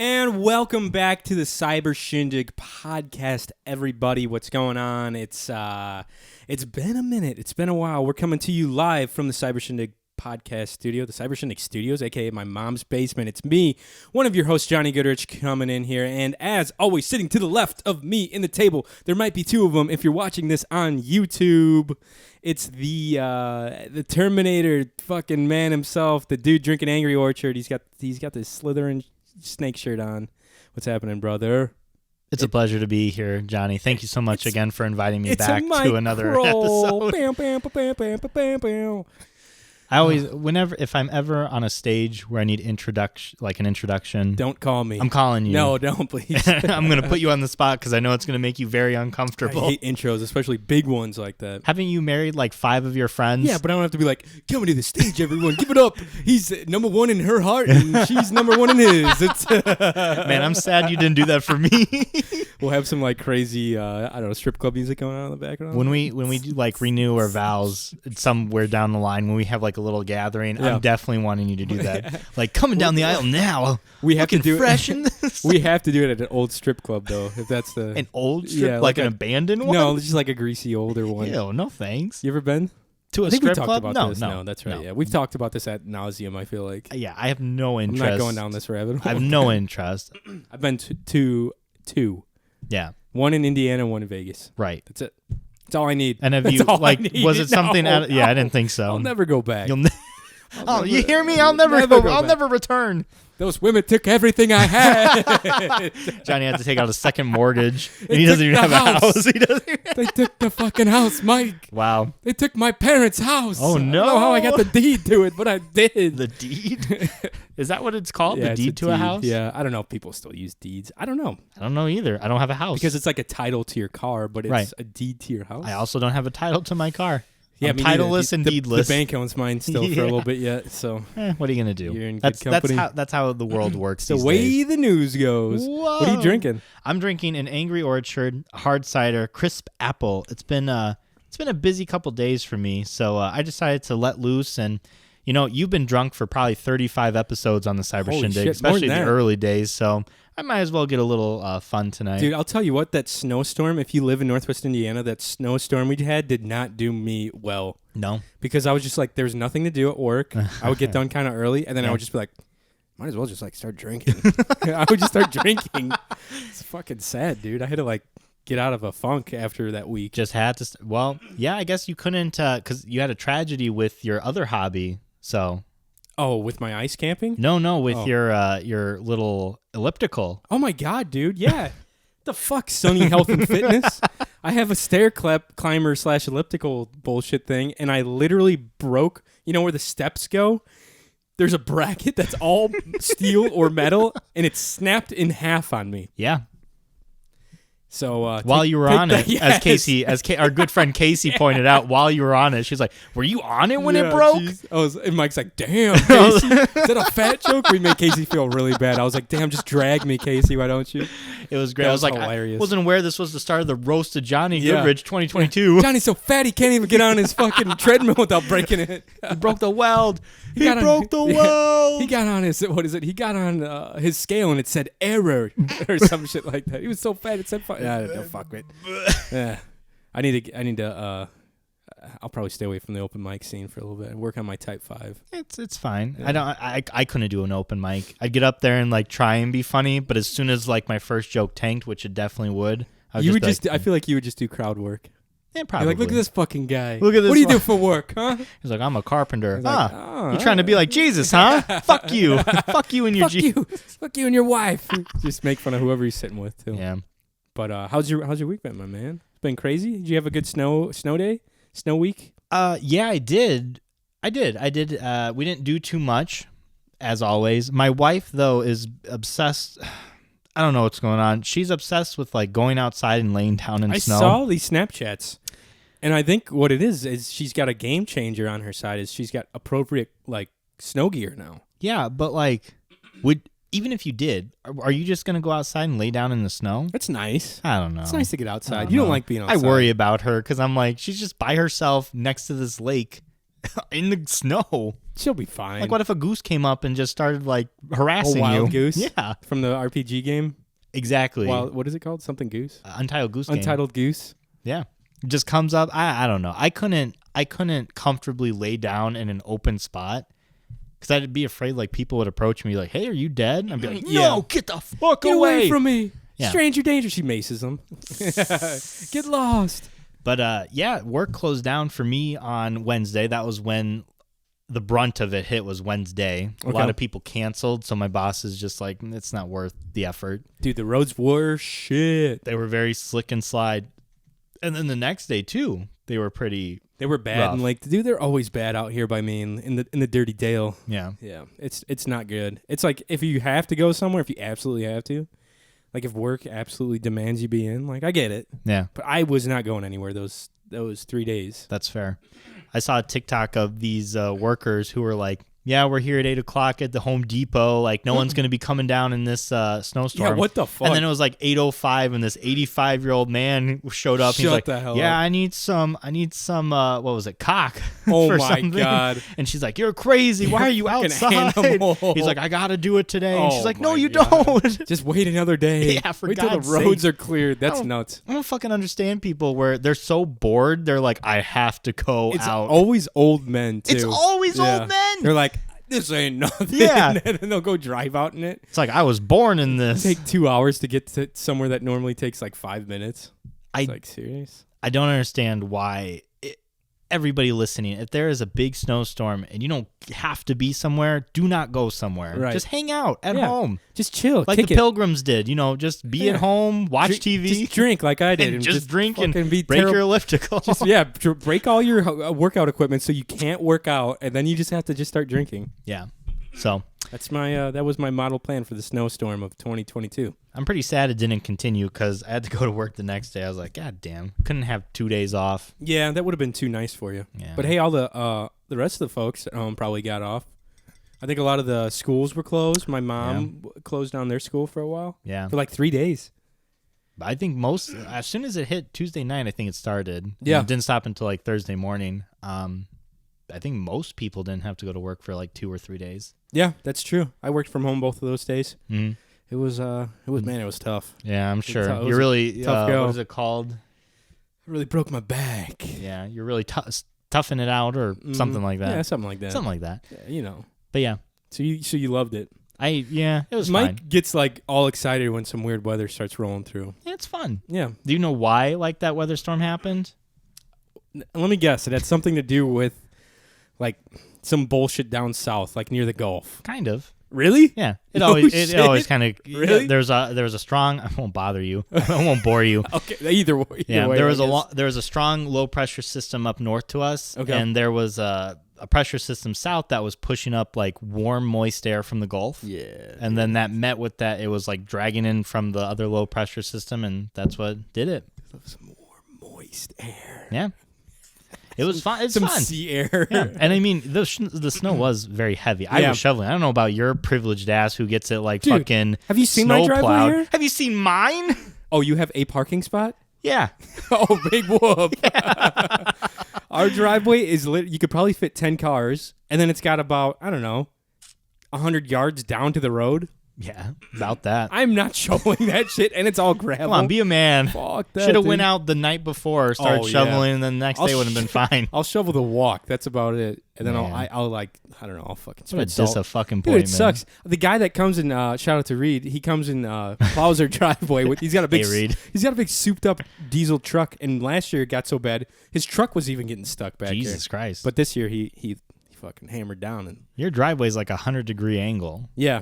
And welcome back to the Cyber Shindig podcast, everybody. What's going on? It's been a minute. It's been a while. We're coming to you live from the Cyber Shindig podcast studio, the Cyber Shindig Studios, aka my mom's basement. It's me, one of your hosts, Johnny Goodrich, coming in here. And as always, sitting to the left of me in the table, there might be two of them if you're watching this on YouTube. It's the Terminator fucking man himself, the dude drinking Angry Orchard. He's got this Slytherin snake shirt on. What's happening, brother? It's a pleasure to be here, Johnny. Thank you so much again for inviting me back to another episode. Bam, bam, bam, bam, bam, bam. I always, if I'm ever on a stage where I need an introduction. Don't call me. I'm calling you. No, don't, please. I'm going to put you on the spot because I know it's going to make you very uncomfortable. I hate intros, especially big ones like that. Haven't you married like 5 of your friends? Yeah, but I don't have to be like, coming to the stage, everyone. Give it up. He's number one in her heart, and she's number one in his. Man, I'm sad you didn't do that for me. We'll have some like crazy, I don't know, strip club music going on in the background. When we do like renew our vows somewhere down the line, when we have like a little gathering, I'm definitely wanting you to do that. Like coming down the aisle now. We have to do it fresh in this. We have to do it at an old strip club though. If that's an old strip, like an abandoned one. No, just like a greasy older one. Ew, no thanks. You ever been to a strip club? No, that's right. No. Yeah, we've talked about this ad nauseum. I feel like. Yeah, I have no interest. I'm not going down this rabbit hole. I have no interest. I've been to two. Yeah. One in Indiana, one in Vegas. Right. That's it. That's all I need. And have you like? Was it something? No. Yeah, I didn't think so. I'll never go back. You hear me? I'll never go. I'll never return. Those women took everything I had. Johnny had to take out a second mortgage, and he doesn't even have a house. They took the fucking house, Mike. Wow. They took my parents' house. Oh, no. I don't know how I got the deed to it, but I did. The deed? Is that what it's called? Yeah, the deed to a house? Yeah. I don't know if people still use deeds. I don't know. I don't know either. I don't have a house. Because it's like a title to your car, but it's a deed to your house. I also don't have a title to my car. Yeah, I'm titleless and deedless. The bank owns mine still for a little bit yet, so what are you gonna do? You're in good company. That's how the world works. The way the news goes. Whoa. What are you drinking? I'm drinking an Angry Orchard hard cider crisp apple. It's been a busy couple days for me, so I decided to let loose. And you've been drunk for probably 35 episodes on the Cyber Shindig, especially in the early days. So I might as well get a little fun tonight. Dude, I'll tell you what, that snowstorm, if you live in Northwest Indiana, that snowstorm we had did not do me well. No. Because I was just like, there's nothing to do at work. I would get done kind of early, and then I would just be like, might as well just like start drinking. I would just start drinking. It's fucking sad, dude. I had to like get out of a funk after that week. Just had to. Well, yeah, I guess you couldn't because you had a tragedy with your other hobby, so. Oh, with my ice camping? No, with your little elliptical. Oh my god, dude! Yeah, the fuck, Sunny Health and Fitness. I have a stair climber / elliptical bullshit thing, and I literally broke. You know where the steps go? There's a bracket that's all steel or metal, and it snapped in half on me. Yeah. So while you were on it, yes. as our good friend Casey pointed out, while you were on it, she's like, "Were you on it when it broke?" And Mike's like, "Damn, Casey, is that a fat joke?" We made Casey feel really bad. I was like, "Damn, just drag me, Casey. Why don't you?" It was great. I was like, hilarious. I wasn't aware this was the start of the roast of Johnny Goodrich 2022. Johnny's so fat he can't even get on his fucking treadmill without breaking it. He broke the weld. He broke the weld. He got on his He got on his scale and it said error or some shit like that. He was so fat it said fuck. No, fuck it. Yeah, I need to. I'll probably stay away from the open mic scene for a little bit and work on my type 5. It's fine. Yeah. I couldn't do an open mic. I'd get up there and like try and be funny, but as soon as like my first joke tanked, which it definitely would, I feel like you would just do crowd work. Yeah, probably. You're like, look at this fucking guy. Look at this. What do you do for work, huh? He's like, I'm a carpenter. Like, you're trying to be like Jesus, huh? Fuck you. Fuck you and your Fuck you and your wife. Just make fun of whoever you're sitting with too. Yeah. But how's your week been, my man? It's been crazy. Did you have a good snow day? Snow week? Yeah, I did. We didn't do too much, as always. My wife, though, is obsessed. I don't know what's going on. She's obsessed with like going outside and laying down in snow. I saw these Snapchats, and I think what it is she's got a game changer on her side. Is she's got appropriate like snow gear now. Yeah, but like, even if you did, are you just gonna go outside and lay down in the snow? That's nice. I don't know. It's nice to get outside. You don't like being outside. I worry about her because I'm like, she's just by herself next to this lake in the snow. She'll be fine. Like, what if a goose came up and just started like harassing wild you? goose? Yeah, From the RPG game? exactly. Wild, what is it called? Something goose? Untitled Goose Game. Untitled Goose? Yeah, it just comes up. I don't know. I couldn't comfortably lay down in an open spot because I'd be afraid like people would approach me like, "Hey, are you dead?" And I'd be like, "No, Yeah. get the fuck Get away from me. Yeah. Stranger danger. She maces him. Get lost. But yeah, work closed down for me on Wednesday. That was when the brunt of it hit was Wednesday. A lot of people canceled, so my boss is just like, it's not worth the effort. Dude, the roads were shit. They were very slick and slide. And then the next day too, they were pretty. They were bad, rough. and like, dude, they're always bad out here by me in the dirty Dale. Yeah. Yeah, it's not good. It's like if you have to go somewhere, if you absolutely have to, like if work absolutely demands you be in, like I get it, Yeah, but I was not going anywhere those 3 days. that's fair. I saw a TikTok of these workers who were like, yeah, we're here at 8 o'clock at the Home Depot. Like, no one's going to be coming down in this snowstorm. Yeah, what the fuck? And then it was like 8:05, and this 85-year-old man showed up. He's Shut like, the hell yeah, up. I need some, what was it, cock? Oh for my something. God. And she's like, you're crazy. Why are you fucking outside? animal. He's like, I got to do it today. And Oh she's like, no, my you God. don't. Just wait another day. Yeah, for wait till God's the roads sake. are cleared. That's nuts. I don't fucking understand people where they're so bored. They're like, I have to go It's out. always old men too. It's always old men. They're like, this ain't nothing. Yeah. And then they'll go drive out in it. It's like, I was born in this. Take 2 hours to get to somewhere that normally takes like 5 minutes. It's I- like, serious? I don't understand why everybody listening, if there is a big snowstorm and you don't have to be somewhere, do not go somewhere. Right. Just hang out at Yeah. home. Just chill. Like kick the it. Pilgrims did, just be Yeah. at home, watch Drink- TV, Just drink like I did. and just drink and fucking be break terrible. your elliptical. Break all your workout equipment so you can't work out, and then you just have to just start drinking. Yeah. So That's my that was my model plan for the snowstorm of 2022. I'm pretty sad it didn't continue because I had to go to work the next day. I was like, God damn, couldn't have 2 days off. Yeah, that would have been too nice for you. Yeah. But hey, all the rest of the folks at home probably got off. I think a lot of the schools were closed. My mom closed down their school for a while. Yeah. For like 3 days. But I think as soon as it hit Tuesday night, I think it started. Yeah. And it didn't stop until like Thursday morning. I think most people didn't have to go to work for like 2 or 3 days. Yeah, that's true. I worked from home both of those days. Mm-hmm. It was man, it was tough. Yeah, I'm sure. it was You're a really, tough go. what is it called? It really broke my back. Yeah, you're really toughing it out or something like that. Yeah, something like that. Something like that. Yeah, But yeah, So you loved it. it was Mike fine. gets like all excited when some weird weather starts rolling through. Yeah, it's fun. Yeah. Do you know why like that weather storm happened? Let me guess. It had something to do with like some bullshit down south, like near the Gulf. Kind of. Really? Yeah. It No always shit? kind of Really? There's a strong. I won't bother you. I won't bore you. Okay. Either way. Yeah, way, there I was guess. there was a strong low pressure system up north to us, Okay. and there was a pressure system south that was pushing up like warm, moist air from the Gulf. Yeah. And then that met with that, it was like dragging in from the other low pressure system, and that's what did it. Some warm, moist air. Yeah, it was fun. It's Some fun. sea air. Yeah, and I mean the snow was very heavy. I Yeah. was shoveling. I don't know about your privileged ass who gets it like Dude, fucking. have you seen my snow driveway plowed. here? Have you seen mine? Oh, you have a parking spot? Yeah. Oh, big whoop. Our driveway is lit. You could probably fit 10 cars, and then it's got about, I don't know, 100 yards down to the road. Yeah, about that. I'm not showing that shit, and it's all gravel. Come on, be a man. Fuck that. Should have dude. went out the night before, started Oh, yeah. shoveling, and then the next I'll day would have been fine. I'll shovel the walk. That's about it. And then Man. I'll like, I don't know, I'll fucking What a spread salt. disappointing Dude, point, it man. sucks. The guy that comes in, shout out to Reed. He comes in, plows our driveway. He's got a big, Hey, Reed. he's got a big souped up diesel truck. And last year it got so bad, his truck was even getting stuck back Jesus there. Christ. But this year he fucking hammered down and Your driveway's like 100-degree angle. yeah.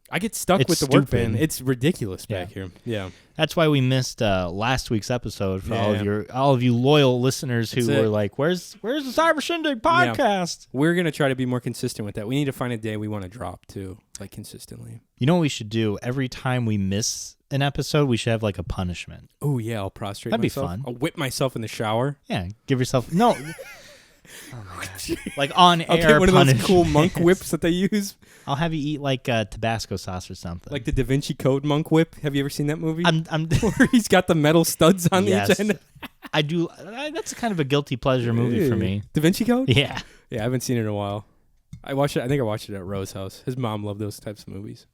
I get stuck It's with the work stupid. van. It's ridiculous back here. Yeah. That's why we missed last week's episode for Yeah. all of you loyal listeners who That's it. were like, "Where's the Cyber Shindig podcast?" We're gonna try to be more consistent with that. We need to find a day we want to drop too, like consistently. You know what we should do? Every time we miss an episode, we should have like a punishment. Oh yeah, I'll prostrate That'd be myself. fun. I'll whip myself in the shower. Yeah, give yourself no. Like on I'll air get one of those punishment. cool monk whips that they use, I'll have you eat like Tabasco sauce or something. like the Da Vinci Code monk whip. Have you ever seen that movie? I'm Where he's got the metal studs on Yes. the end. I do. That's kind of a guilty pleasure movie for me. Da Vinci Code? Yeah. Yeah, I haven't seen it in a while. I watched it. I think I watched it at Rose's house. His mom loved those types of movies.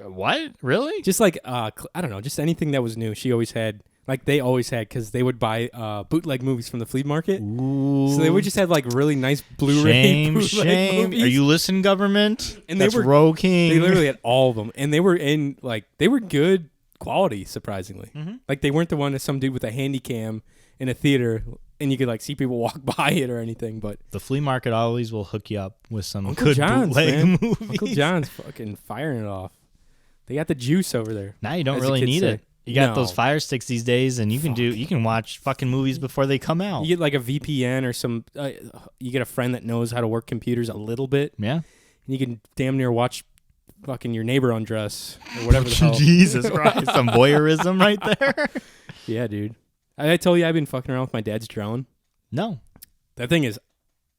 What? Really? Just like I don't know, just anything that was new. She always had, like they always had, because they would buy bootleg movies from the flea market. Ooh. So they would just have like really nice Blu-ray Shame. movies. Are you listening, government? And That's they were Roe King. They literally had all of them, and they were good quality, surprisingly. Mm-hmm. Like they weren't the one that some dude with a handy cam in a theater, and you could like see people walk by it or anything. But the flea market always will hook you up with some Uncle good John's, bootleg man. movies. Uncle John's fucking firing it off. They got the juice over there. Now you don't as the really kids need say. it. You got No. those Fire Sticks these days, and you can watch fucking movies before they come out. You get like a VPN or some. You get a friend that knows how to work computers a little bit, Yeah. and you can damn near watch fucking your neighbor undress or whatever the hell. Jesus Christ, some voyeurism right there. Yeah, dude. I told you I've been fucking around with my dad's drone. No. That thing is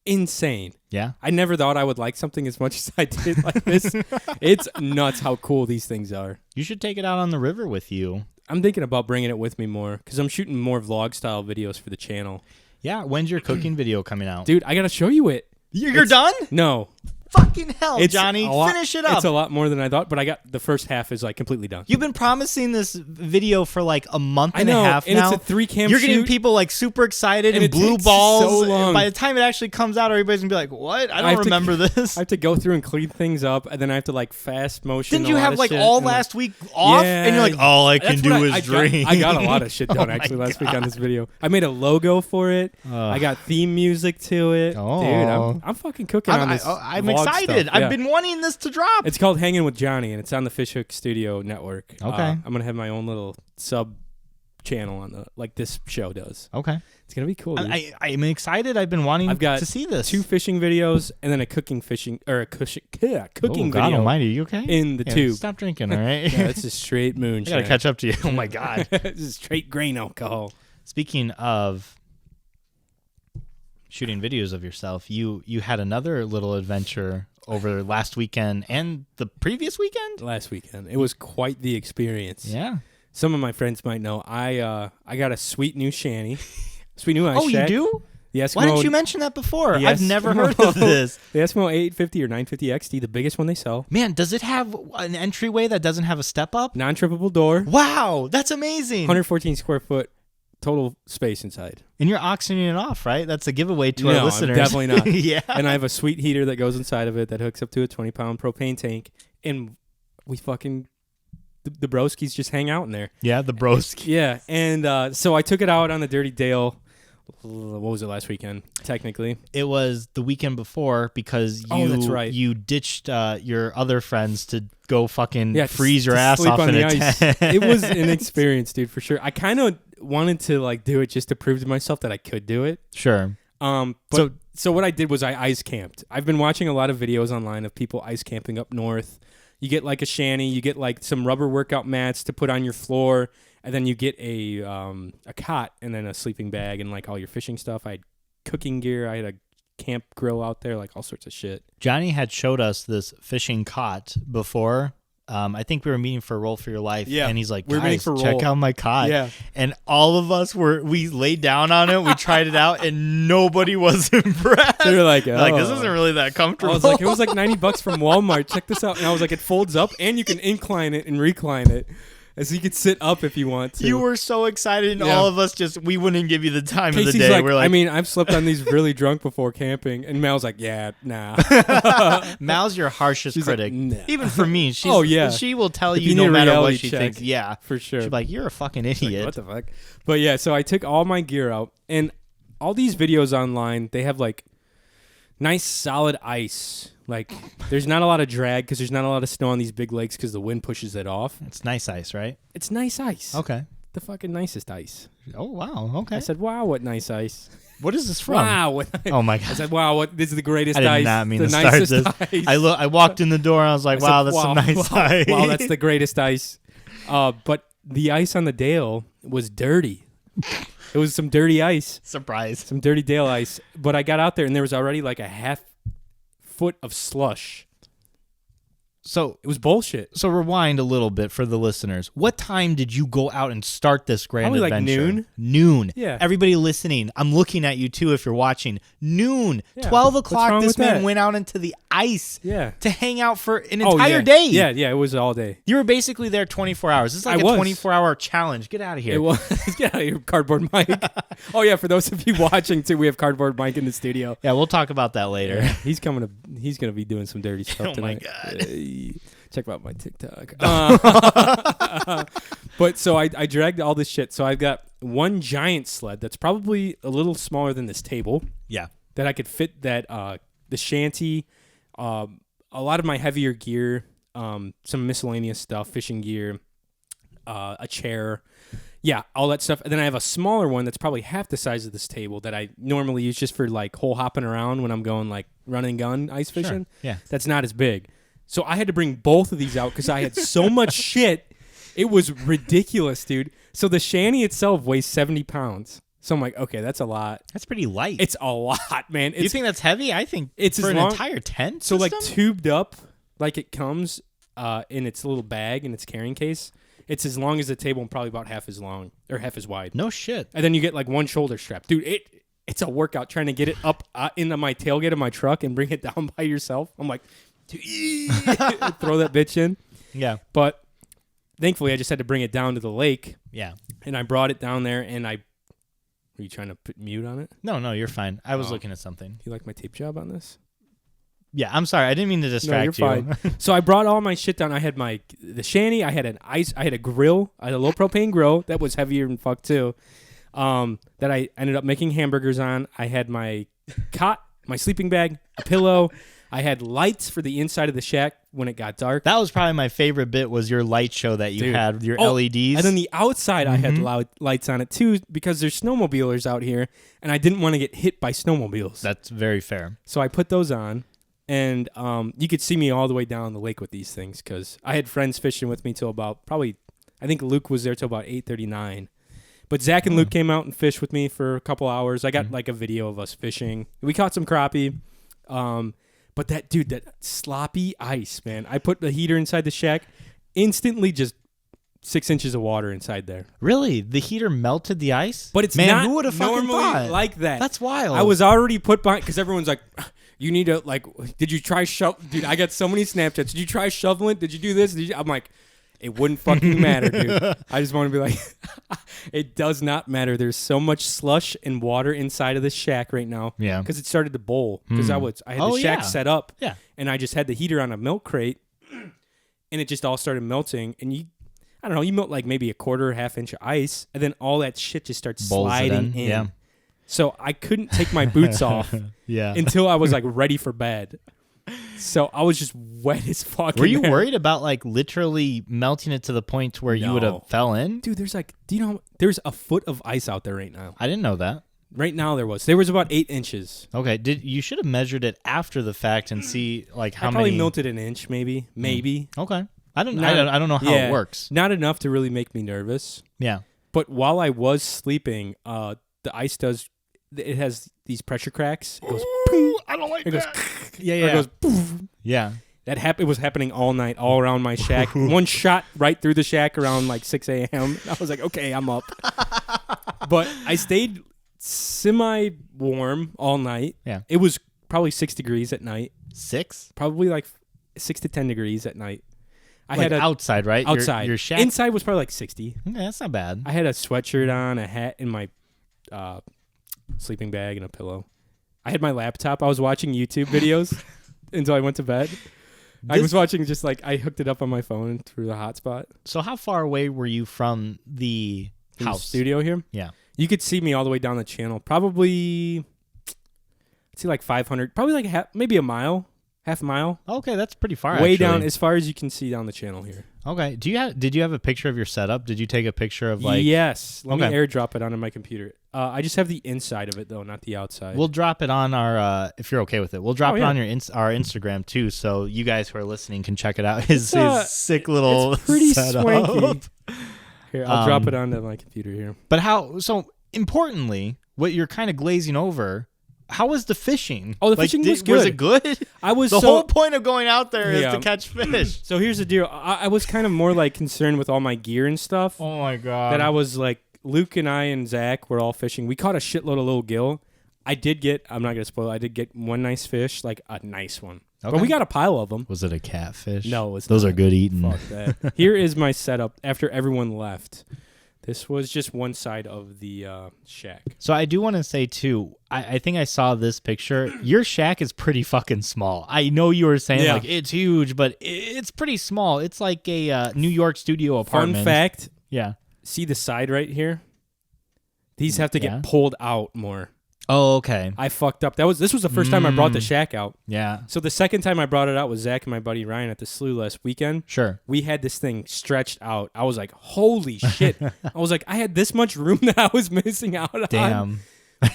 insane. Yeah. I never thought I would like something as much as I did like this. It's nuts how cool these things are. You should take it out on the river with you. I'm thinking about bringing it with me more because I'm shooting more vlog style videos for the channel. Yeah. When's your cooking video coming out? Dude, I got to show you it. You're done? No. Fucking hell, It's Johnny. a lot- Finish it up. It's a lot more than I thought, but I got the first half is like completely done. You've been promising this video for like a month I and know, a half and now. it's a 3-cam You're getting shoot. people like super excited And and it blue takes balls. so long. And by the time it actually comes out, everybody's gonna be like, "What? I I don't have to- remember this." I have to go through and clean things up, and then I have to like fast motion. Didn't a you lot have of like shit, all and, like- last week off? Yeah, And you're like, all I That's can do what is I drink. I got a lot of shit Oh done my actually last week God. on this video. I made a logo for it. I got theme music to it. Oh. Dude, I'm fucking cooking on this. I'm vlog excited. stuff. Yeah. I've been wanting this to drop. It's called Hanging with Johnny, and it's on the Fishhook Studio network. Okay. I'm gonna have my own little sub channel on the like this show does. Okay. It's gonna be cool. Dude. I'm excited. I've been wanting I've got to see this. 2 fishing videos and then a cooking Oh, God God video almighty, you okay? in the Yeah, tube. Stop drinking, all right? Yeah, that's just straight I moonshine. gotta catch up to you. Oh my God. This is straight grain alcohol. Speaking of shooting videos of yourself, you had another little adventure over last weekend and the previous weekend? Last weekend, it was quite the experience. Yeah. Some of my friends might know. I got a sweet new shanty, sweet new ice Oh, you shack. do? The Eskimo, Why didn't you mention that before? the I've never heard Eskimo- of this. The Eskimo 850 or 950 XT, the biggest one they sell. Man, does it have an entryway that doesn't have a step up? Non-trippable door, Wow, that's amazing. 114 square foot total space inside. And you're auctioning it off, right? That's a giveaway to No, our I'm listeners. definitely not. Yeah. And I have a sweet heater that goes inside of it that hooks up to a 20-pound propane tank, and we fucking the broskies just hang out in there. Yeah, the broski. Yeah, and so I took it out on the Dirty Dale. What was it last weekend? Technically, It was the weekend before because that's right. you ditched your other friends to go fucking yeah, freeze your to ass sleep off on in the a ice. tent. It was an experience, dude, for sure. I kind of wanted to like do it just to prove to myself that I could do it. Sure. But so what I did was I ice camped. I've been watching a lot of videos online of people ice camping up north. You get like a shanty, you get like some rubber workout mats to put on your floor, and then you get a cot and then a sleeping bag and like all your fishing stuff. I had cooking gear. I had a camp grill out there, like all sorts of shit. Johnny had showed us this fishing cot before. I think we were meeting for Roll for Your Life. Yeah, And he's like, we were meeting guys, for check Roll. out my cot. Yeah. And all of us we laid down on it. We tried it out and nobody was impressed. They were like, Like, this "Oh." isn't really that I comfortable. was like, it was like $90 from Walmart. Check this out. And I was like, it folds up and you can incline it and recline it. And so you could sit up if you want to. You were so excited, and Yeah. all of us we wouldn't give you the time of the Casey's day. like, We're like, I mean, I've slept on these really drunk before camping. And Mel's like, yeah, nah. Mal's your harshest She's like, critic. "Nah." Even for me, she's, Oh, yeah. she will tell If you you no need a matter what reality she check. thinks. Yeah, For sure. she's like, you're a fucking Like, idiot. what the fuck? But yeah, so I took all my gear out. And all these videos online, they have like nice solid ice. Like there's not a lot of drag because there's not a lot of snow on these big lakes because the wind pushes it off. It's nice ice, right? It's nice ice. Okay. The fucking nicest ice. Oh wow. Okay. I said, wow, what nice ice. What is this from? Wow. What Oh my I god. said, wow, what this is the greatest I did ice. not mean the to start nicest this. ice. I walked in the door and I was like, I said, wow, that's some nice ice. Wow, that's the greatest ice. But the ice on the Dale was dirty. It was some dirty ice. surprise. Some dirty Dale ice. But I got out there and there was already like a half foot of slush. So It was bullshit. So rewind a little bit for the listeners. What time did you go out and start this grand Probably adventure? like noon. Noon. Yeah. Everybody listening, I'm looking at you too if you're watching. Noon. Yeah. 12 What's o'clock, wrong this with man that? went out into the ice Yeah. to hang out for an Oh, entire yeah. day. Yeah, it was all day. You were basically there 24 hours. This is like I a was. 24-hour challenge. Get out of here. It was. Get out of here, Cardboard Mike. Oh, yeah, for those of you watching, too, we have Cardboard Mike in the studio. Yeah, we'll talk about that later. He's going to be doing some dirty stuff Oh, my tonight. God. Check out my TikTok. But so I dragged all this shit. So I've got one giant sled that's probably a little smaller than this table Yeah. that I could fit that the shanty, a lot of my heavier gear, some miscellaneous stuff, fishing gear, a chair. Yeah, all that stuff. And then I have a smaller one that's probably half the size of this table that I normally use just for like hole hopping around when I'm going like run and gun ice fishing. Yeah. That's not as big. So I had to bring both of these out because I had so much shit. It was ridiculous, dude. So the shanty itself weighs 70 pounds. So I'm like, okay, that's a lot. That's pretty light. It's a lot, man. You think that's heavy? I think it's for as an long- entire tent So like system? tubed up like it comes in its little bag in its carrying case. It's as long as the table and probably about half as long or half as wide. No shit. And then you get like one shoulder strap. Dude, it's a workout trying to get it up into my tailgate of my truck and bring it down by yourself. I'm like, throw that bitch in. Yeah. But thankfully, I just had to bring it down to the lake. Yeah. And I brought it down there and Were you trying to put mute on it? No, you're fine. I was Oh. looking at something. You like my tape job on this? Yeah, I'm sorry. I didn't mean to distract you're you. fine. So I brought all my shit down. I had the shanty. I had I had a grill. I had a low propane grill that was heavier than fuck too. That I ended up making hamburgers on. I had my cot, my sleeping bag, a pillow. I had lights for the inside of the shack when it got dark. That was probably my favorite bit was your light show that you Dude. had with your Oh, LEDs. And then the outside, I had lights on it too because there's snowmobilers out here, and I didn't want to get hit by snowmobiles. That's very fair. So I put those on, and you could see me all the way down the lake with these things because I had friends fishing with me till about probably, I think Luke was there till about 8:39. But Zach and Luke came out and fished with me for a couple hours. I got like a video of us fishing. We caught some crappie. But that sloppy ice, man. I put the heater inside the shack, instantly just 6 inches of water inside there. Really? The heater melted the ice? But it's Man, not who would have fucking normally thought? like that. That's wild. I was already put behind because everyone's like, you need to like, did you try Dude, I got so many Snapchats. Did you try shoveling? Did you do this? I'm like, it wouldn't fucking matter, dude. I just want to be like, it does not matter. There's so much slush and water inside of this shack right now. Yeah. Because it started to bowl. Because I had the shack set up. Yeah. And I just had the heater on a milk crate. And it just all started melting. And I don't know, you melt like maybe a quarter, half inch of ice. And then all that shit just starts Bowls it sliding in. Yeah. So I couldn't take my boots off Yeah. until I was like ready for bed. So I was just wet as fuck. Were in you there. worried about like literally melting it to the point where you would No. have fell in? Dude, there's like, do you know, there's a foot of ice out there right now. I didn't know that. Right now there was about 8 inches. Okay, you should have measured it after the fact and see like how I probably many. melted an inch, maybe. Okay, I don't know how Yeah, it works. Not enough to really make me nervous. Yeah. But while I was sleeping, the ice it has these pressure cracks. It goes, I don't like it goes, Yeah, or it goes, poof. Yeah. It was happening all night, all around my shack. One shot right through the shack around like 6 a.m. I was like, okay, I'm up. But I stayed semi-warm all night. Yeah. It was probably 6 degrees at night. 6? Probably like 6 to 10 degrees at night. I Like had outside, right? outside. Your shack. Inside was probably like 60. Okay, that's not bad. I had a sweatshirt on, a hat, in my sleeping bag, and a pillow. I had my laptop. I was watching YouTube videos until I went to bed. I was watching just like I hooked it up on my phone through the hotspot. So how far away were you from the From the house? studio here. Yeah. You could see me all the way down the channel. Probably, I'd say like 500. Probably like maybe a mile, half a mile. Okay, that's pretty far. Way actually. down as far as you can see down the channel here. Okay. Did you have a picture of your setup? Did you take a picture of like? Yes. Let me Okay. airdrop it onto my computer. I just have the inside of it though, not the outside. We'll drop it on our if you're okay with it. We'll drop it yeah. on our Instagram too, so you guys who are listening can check it out. His sick little it's pretty setup. swanky. Here, I'll drop Um, it onto my computer here. But so importantly, what you're kind of glazing over, how was the fishing? Oh, the fishing was good. Was it good? I was the whole point of going out there is Yeah. to catch fish. So here's the deal. I was kind of more like concerned with all my gear and stuff. Oh my god! That I was like, Luke and I and Zach were all fishing. We caught a shitload of little gill. I'm not gonna spoil it. I did get one nice fish, like a nice one. Okay. But we got a pile of them. Was it a catfish? No, it was Those not. are good eating. Fuck that. Here is my setup after everyone left. This was just one side of the shack. So I do want to say too, I think I saw this picture. Your shack is pretty fucking small. I know you were saying like it's huge, but it's pretty small. It's like a New York studio apartment. Fun fact. Yeah. See the side right here? These have to get pulled out more. Oh, okay. I fucked up. This was the first time I brought the shack out. Yeah. So the second time I brought it out was Zach and my buddy Ryan at the slough last weekend. Sure. We had this thing stretched out. I was like, holy shit. I was like, I had this much room that I was missing out on. Damn.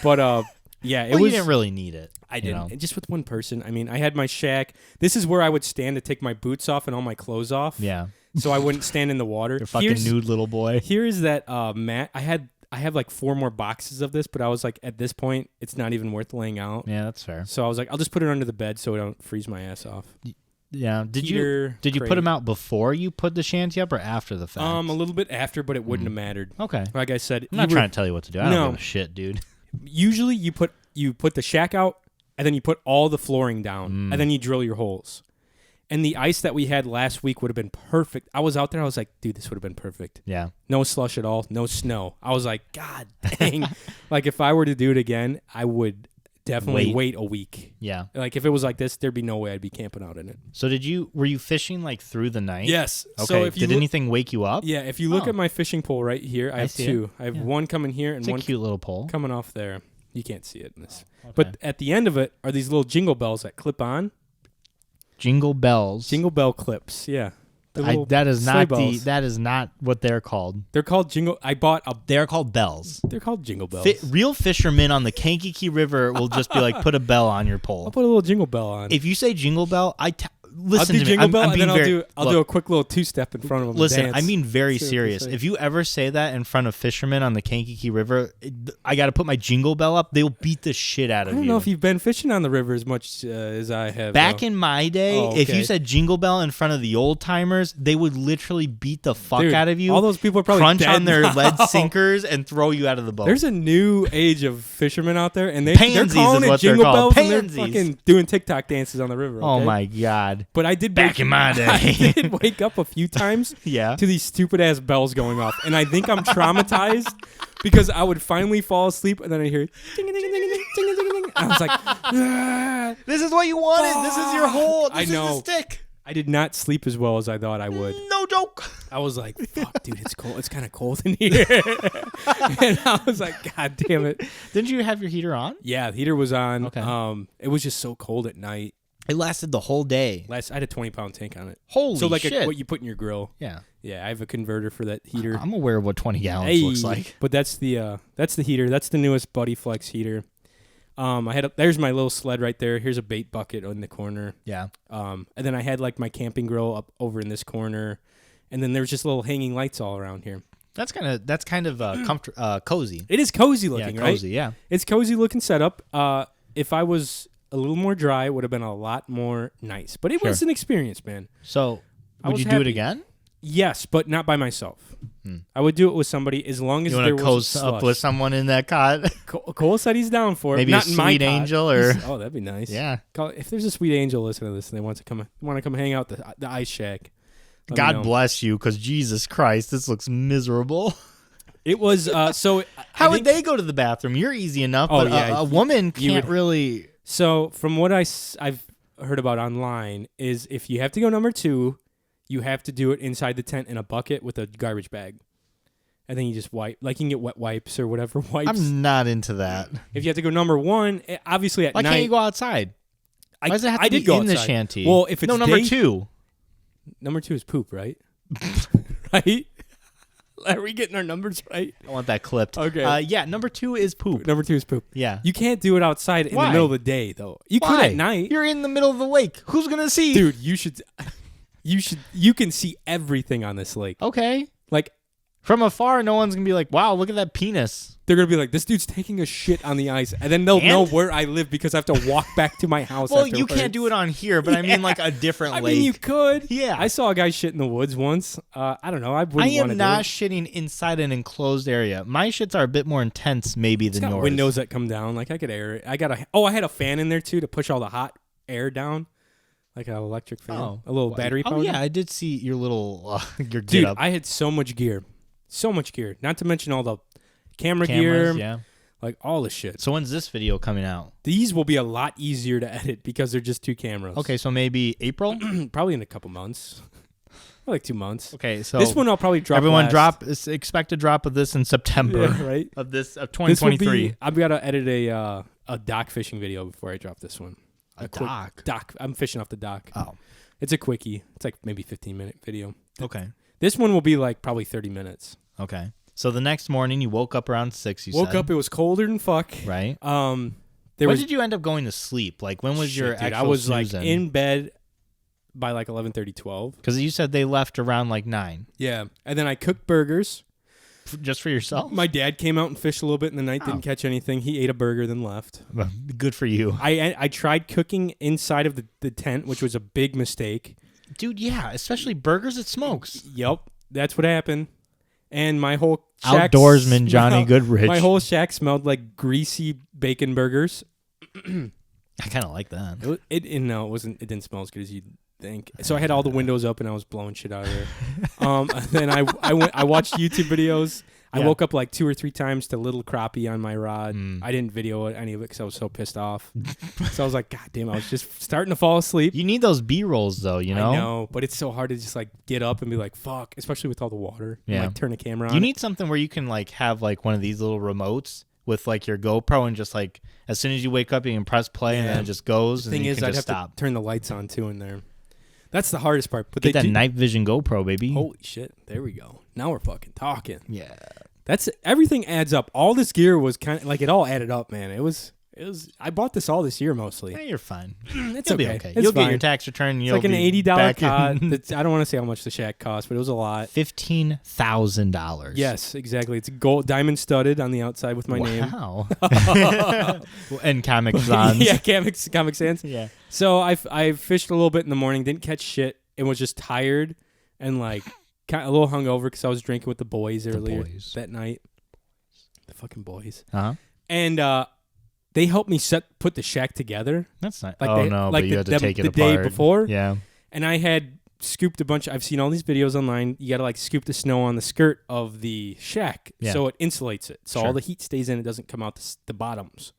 But yeah, it was. You didn't really need it. I didn't. And just with one person. I mean, I had my shack. This is where I would stand to take my boots off and all my clothes off. Yeah. So I wouldn't stand in the water. You're fucking nude little boy. Here is that mat. I have like 4 more boxes of this, but I was like, at this point, it's not even worth laying out. Yeah, that's fair. So I was like, I'll just put it under the bed so I don't freeze my ass off. Yeah. Did you put them out before you put the shanty up or after the fact? A little bit after, but it wouldn't have mattered. Okay. Like I said, I'm not trying to tell you what to do. I don't give a shit, dude. Usually you put the shack out and then you put all the flooring down and then you drill your holes. And the ice that we had last week would have been perfect. I was out there. I was like, dude, this would have been perfect. Yeah. No slush at all. No snow. I was like, God dang. Like, if I were to do it again, I would definitely wait a week. Yeah. Like, if it was like this, there'd be no way I'd be camping out in it. So were you fishing like through the night? Yes. Okay. So if you did anything wake you up? Yeah. If you look at my fishing pole right here, I have 2. I have one coming here and it's one a cute little pole coming off there. You can't see it in this. Okay. But at the end of it are these little jingle bells that clip on. Jingle bells. Jingle bell clips, yeah. That is not what they're called. They're called jingle. They're called bells. They're called jingle bells. Real fishermen on the Kankakee River will just be like, put a bell on your pole. I'll put a little jingle bell on. If you say jingle bell, listen I'll do to jingle me. bell, I'm and then I'll look, do a quick little 2-step in front of them. Listen, dance. I mean very serious. If you ever say that in front of fishermen on the Kankakee River, I got to put my jingle bell up. They'll beat the shit out of you. I don't know if you've been fishing on the river as much as I have. Back in my day, if you okay. said jingle bell in front of the old timers, they would literally beat the fuck out of you. All those people are probably crunch dead on their now. lead sinkers and throw you out of the boat. There's a new age of fishermen out there, and they're Pansies calling is it what they're jingle called. bells, and they're Pansies. fucking doing TikTok dances on the river. Okay? Oh my god! But I did Back in my day. I did wake up a few times Yeah. to these stupid ass bells going off, and I think I'm traumatized because I would finally fall asleep and then I hear ding ding ding ding ding ding ding ding. I was like, ah. This is what you wanted. This is your hole. This I know. is the stick. I did not sleep as well as I thought I would. No joke. I was like, fuck, dude, it's cold. It's kind of cold in here. And I was like, God damn it. Didn't you have your heater on? Yeah, the heater was on. Okay. It was just so cold at night. It lasted the whole day. I had a 20-pound tank on it. Holy so like shit. what you put in your grill. Yeah. Yeah, I have a converter for that heater. I'm aware of what 20 gallons looks like. But that's the heater. That's the newest Buddy Flex heater. There's my little sled right there. Here's a bait bucket in the corner. Yeah. And then I had like my camping grill up over in this corner, and then there's just little hanging lights all around here. That's kind of cozy. It is cozy looking, right? Cozy, yeah. It's cozy looking setup. If I was a little more dry, it would have been a lot more nice. But it was an experience, man. So, would you do it again? Yes, but not by myself. I would do it with somebody as long as you there want to was coast up with someone in that cot? Cole said he's down for it. Maybe not a in my sweet cot. angel, or that'd be nice. Yeah. If there's a sweet angel listening to this and they want to come hang out the ice shack. God bless you, because Jesus Christ, this looks miserable. It was so. How would they go to the bathroom? You're easy enough, but a woman can't really. So from what I've heard about online is if you have to go number 2, you have to do it inside the tent in a bucket with a garbage bag. And then you just wipe. Like, you can get wet wipes or whatever wipes. I'm not into that. If you have to go number 1, obviously at night. Why can't you go outside? Why does it have to be go in outside. the shanty? Well, if it's number 2. Number 2 is poop, right? Right? Are we getting our numbers right? I want that clipped. Okay. Yeah, number 2 is poop. Number 2 is poop. Yeah. You can't do it outside in the middle of the day, though. You could at night. You're in the middle of the lake. Who's going to see? Dude, you can see everything on this lake. Okay. Like, From afar, no one's going to be like, wow, look at that penis. They're going to be like, this dude's taking a shit on the ice. And then they'll know where I live because I have to walk back to my house. Well, afterwards. you can't do it on here, but I mean like a different lake. I mean, you could. Yeah. I saw a guy shit in the woods once. I don't know. I am not shitting inside an enclosed area. My shits are a bit more intense maybe than yours. Windows that come down. Like I could air it. I had a fan in there too to push all the hot air down. Like an electric fan. A little battery power. Oh, yeah. I did see your little your Dude, get up. I had so much gear. So much gear. Not to mention all the cameras, gear. Yeah. Like all the shit. So when's this video coming out? These will be a lot easier to edit because they're just 2 cameras. Okay, so maybe April? Probably in a couple months. Like 2 months. Okay, so this one I'll probably drop. Everyone expect a drop of this in September. Yeah, right? Of 2023. I've got to edit a dock fishing video before I drop this one. A dock? Dock. I'm fishing off the dock. Oh. It's a quickie. It's like maybe 15-minute video. Okay. This one will be like probably 30 minutes. Okay. So the next morning you woke up around 6, Woke up, it was colder than fuck. Right. When did you end up going to sleep? Like when was your actual I was snoozing? like in bed by like 11:30, 12. Because you said they left around like 9. Yeah. And then I cooked burgers. Just for yourself? My dad came out and fished a little bit in the night, didn't catch anything. He ate a burger, then left. Good for you. I tried cooking inside of the tent, which was a big mistake. Dude, yeah, especially burgers, it smokes. Yep, that's what happened. And my whole shack outdoorsman Johnny Goodrich. My whole shack smelled like greasy bacon burgers. I kind of like that. No, it wasn't. It didn't smell as good as you'd think. So I had all the windows open. I was blowing shit out of there. And then I watched YouTube videos. I woke up like 2 or 3 times to little crappie on my rod. I didn't video any of it because I was so pissed off. So I was like, God damn, I was just starting to fall asleep. You need those B-rolls though, you know? I know, but it's so hard to just like get up and be like, fuck, especially with all the water. Yeah. And, like turn the camera on. You need something where you can like have like one of these little remotes with like your GoPro and just like as soon as you wake up you can press play and then it just goes. The thing is, I'd have to turn the lights on too in there. That's the hardest part. But get that night vision GoPro, baby. Holy shit. There we go. Now we're fucking talking. Yeah. That's everything adds up. All this gear was kind of like it all added up, man. It was I bought this all this year mostly. Yeah, you're fine. It's You'll okay. be okay. It's You'll fine. get your tax return. It's like an $80 cot. I don't want to say how much the shack cost, but it was a lot. $15,000. Yes, exactly. It's gold diamond studded on the outside with my name. Wow. And Comic Sans. Yeah, Comic Sans. Yeah. So I fished a little bit in the morning, didn't catch shit, and was just tired and like kind of a little hungover because I was drinking with the boys earlier that night. The fucking boys. Uh-huh. And they helped me put the shack together. That's not. Like but you had to take it apart. The day before. Yeah. And I had scooped a bunch. I've seen all these videos online. You got to like scoop the snow on the skirt of the shack so it insulates it. So all the heat stays in. It doesn't come out the bottoms.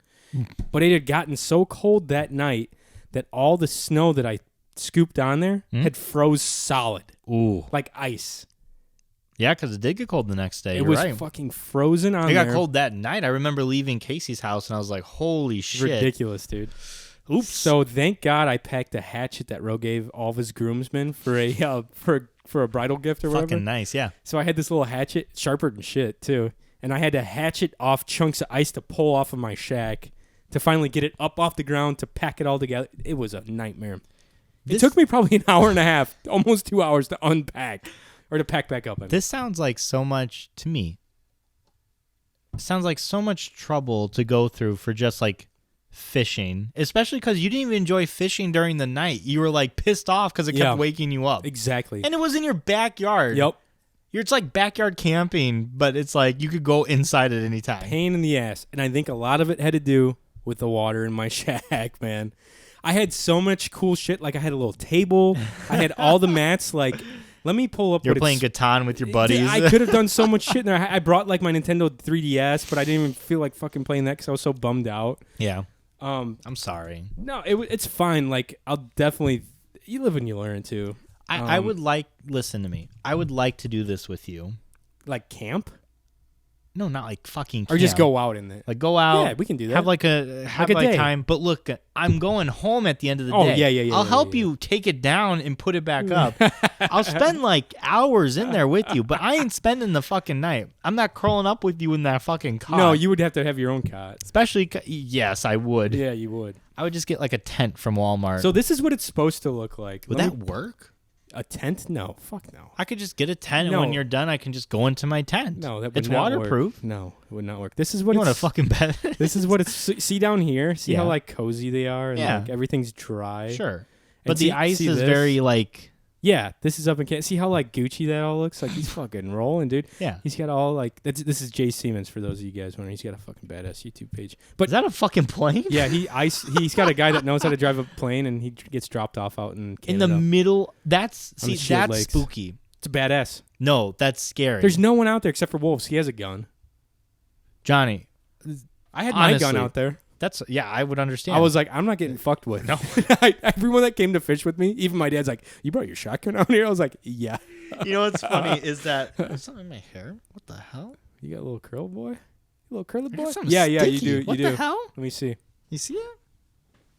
But it had gotten so cold that night that all the snow that I scooped on there had froze solid. Ooh. Like ice. Yeah, because it did get cold the next day. It was fucking frozen on there. It got cold that night. I remember leaving Casey's house, and I was like, holy shit. Ridiculous, dude. Oops. So thank God I packed a hatchet that Ro gave all of his groomsmen for a for a bridal gift or whatever. Fucking nice, yeah. So I had this little hatchet, sharper than shit, too. And I had to hatchet off chunks of ice to pull off of my shack to finally get it up off the ground to pack it all together. It was a nightmare. It took me probably an hour and a half, almost 2 hours to unpack. Or to pack back up. This sounds like so much to me. It sounds like so much trouble to go through for just like fishing, especially because you didn't even enjoy fishing during the night. You were like pissed off because it kept waking you up. Exactly. And it was in your backyard. Yep. It's like backyard camping, but it's like you could go inside at any time. Pain in the ass. And I think a lot of it had to do with the water in my shack, man. I had so much cool shit. Like I had a little table. I had all the mats like... Let me pull up. You're playing Catan with your buddies. I could have done so much shit in there. I brought like my Nintendo 3DS, but I didn't even feel like fucking playing that because I was so bummed out. Yeah. I'm sorry. No, it's fine. Like I'll definitely. You live and you learn too. I would like. Listen to me. I would like to do this with you. Like camp. No, not like fucking camp. Or just go out in it. Like go out. Yeah, we can do that. Have like a day. Time. But look, I'm going home at the end of the day. Yeah. I'll help you take it down and put it back up. I'll spend like hours in there with you, but I ain't spending the fucking night. I'm not curling up with you in that fucking cot. No, you would have to have your own cot. Especially, yes, I would. Yeah, you would. I would just get like a tent from Walmart. So this is what it's supposed to look like. Would that work? A tent? No, fuck no. I could just get a tent, No. and when you're done, I can just go into my tent. No, that would it's not waterproof. Work. No, it would not work. This is what You it's want a fucking bed? This is what it's. See down here. See Yeah. how like cozy they are, and Yeah. like everything's dry. Sure, And but the ice is this? very like. Yeah, this is up in. See how like Gucci that all looks like. He's fucking rolling, dude. Yeah. He's got all like. This is Jay Siemens for those of you guys wondering. He's got a fucking badass YouTube page. But Is that a fucking plane? yeah, he's got a guy that knows how to drive a plane, and he gets dropped off out in Canada. In the middle. That's On the see, Shield that's Lakes. spooky. It's badass. No, that's scary. There's no one out there except for Wolves. He has a gun. Johnny. I had my gun Honestly. out there. That's I would understand. I was like, I'm not getting fucked with. No. Everyone that came to fish with me, even my dad's like, you brought your shotgun out here? I was like, yeah. You know what's funny is that there's something in my hair. What the hell? You got a little curl boy? You little curly I boy? got something Yeah, you sticky. do. What you the do. hell? Let me see. You see it?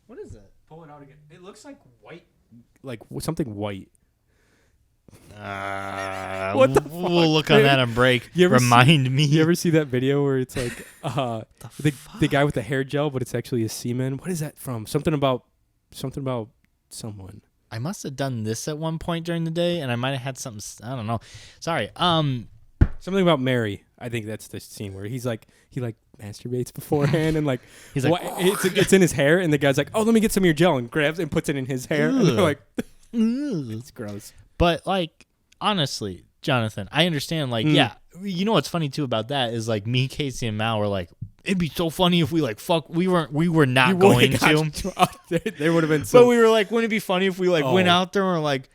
What is it? Pull it out again. It looks like white. Like something white. What the We'll look on that on break. You ever Remind me. You ever see that video where it's like the guy with the hair gel, but it's actually a semen? What is that from? Something about someone. I must have done this at one point during the day, and I might have had something. I don't know. Sorry. Something about Mary. I think that's the scene where he masturbates beforehand and like He's like, it's in his hair, and the guy's like, oh, let me get some of your gel, and grabs it and puts it in his hair. And they're like, it's gross. But like honestly, Jonathan, I understand. Like, yeah, you know what's funny too about that is like me, Casey, and Mal were like, it'd be so funny if we like fuck. We were not going to. There would have been. So But we were like, wouldn't it be funny if we like went out there and were like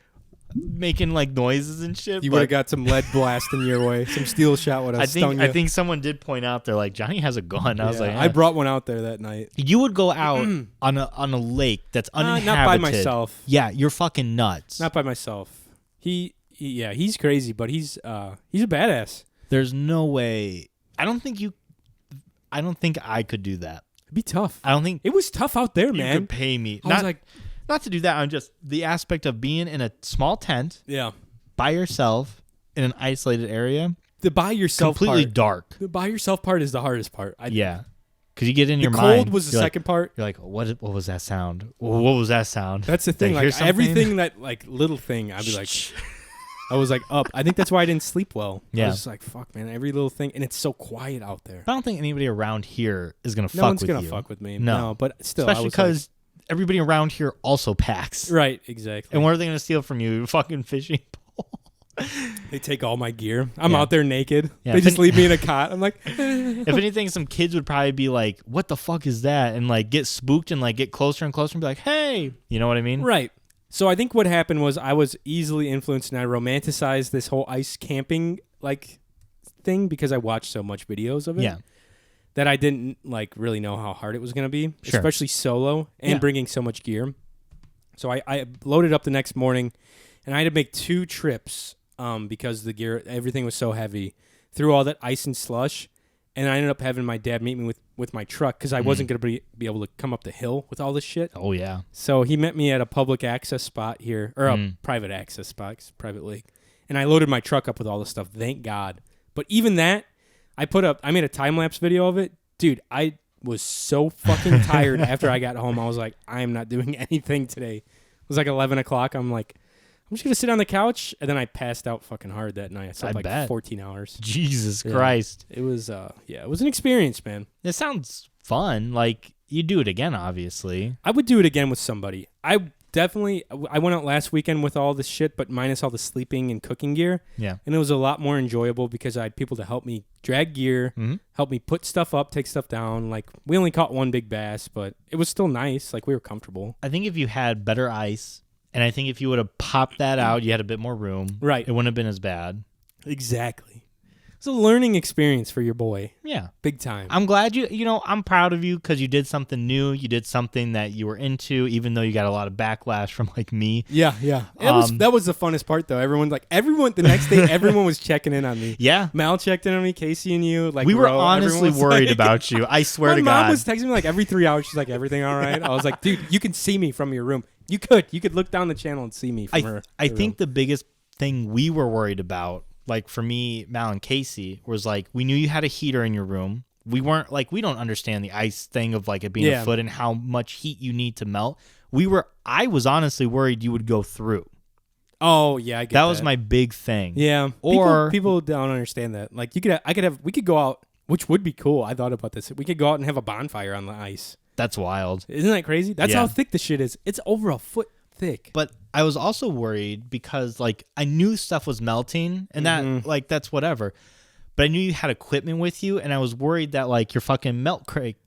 making like noises and shit? you would have got some lead blasting your way. Some steel shot would have stung you. I think someone did point out there like Johnny has a gun. I was like, I brought one out there that night. you would go out on a lake that's uninhabited. Not by myself. Yeah, you're fucking nuts. Not by myself. He's crazy, but he's a badass. There's no way. I don't think I could do that. It'd be tough. I don't think It was tough out there, you man. could pay me. I was like, not to do that. I'm just the aspect of being in a small tent yeah. by yourself in an isolated area, The by yourself completely part. dark. The by yourself part is the hardest part. Yeah, because you get in The your cold mind. was the you're second part. Like, you're like, what was that sound? What was that sound? That's the Did I thing. hear Like something? everything that like little thing, I'd be like, I was like up. I think that's why I didn't sleep well. Yeah. I was just like, fuck, man. Every little thing, and it's so quiet out there. I don't think anybody around here is gonna No fuck one's with gonna you. fuck with me. No. But still, Especially I was because everybody around here also packs. like, right, exactly. And what are they gonna steal from you? Your fucking fishing pole. They take all my gear. I'm Yeah. out there naked. Yeah. They just leave me in a cot. I'm like, If anything, some kids would probably be like, "What the fuck is that?" and like get spooked and like get closer and closer and be like, "Hey," you know what I mean? right. So I think what happened was I was easily influenced, and I romanticized this whole ice camping like thing because I watched so much videos of it. Yeah. That I didn't like really know how hard it was going to be, Sure. especially solo and Yeah. bringing so much gear. So I loaded up the next morning, and I had to make 2 trips because the gear, everything was so heavy, through all that ice and slush. And I ended up having my dad meet me with my truck because I wasn't going to be able to come up the hill with all this shit. Oh yeah. So he met me at a public access spot here, or a private access spot, 'cause it's a private lake. And I loaded my truck up with all this stuff, thank God. But even that, I made a time-lapse video of it. Dude, I was so fucking tired after I got home. I was like, I am not doing anything today. It was like 11 o'clock. I'm like, I'm just going to sit on the couch. And then I passed out fucking hard that night. I slept like bet. 14 hours. Jesus Yeah. Christ. It was, it was an experience, man. It sounds fun. Like you do it again, obviously. I would do it again with somebody. I went out last weekend with all this shit, but minus all the sleeping and cooking gear. Yeah. And it was a lot more enjoyable because I had people to help me drag gear, help me put stuff up, take stuff down. Like, we only caught 1 big bass, but it was still nice. Like, we were comfortable. I think if you had better ice, and I think if you would have popped that out, you had a bit more room. Right. It wouldn't have been as bad. Exactly. It's a learning experience for your boy. Yeah. Big time. I'm glad I'm proud of you because you did something new. You did something that you were into, even though you got a lot of backlash from like me. Yeah. That was the funnest part, though. Everyone, the next day, everyone was checking in on me. Yeah. Mal checked in on me, Casey and you. Like, we were Ro, honestly everyone was worried like- about you. I swear My to mom God. was texting me like every 3 hours. She's like, everything all right? I was like, dude, you can see me from your room. You could look down the channel and see me from her. I think the biggest thing we were worried about, like for me, Mal and Casey, was like we knew you had a heater in your room. We weren't like, we don't understand the ice thing of like it being a foot and how much heat you need to melt. I was honestly worried you would go through. Oh yeah, I get That was my big thing. Yeah. Or people don't understand that. Like we could go out, which would be cool. I thought about this. We could go out and have a bonfire on the ice. that's wild. Isn't that crazy? That's how thick the shit is. It's over a foot thick. But I was also worried because like I knew stuff was melting and that like that's whatever. But I knew you had equipment with you and I was worried that like your fucking milk crate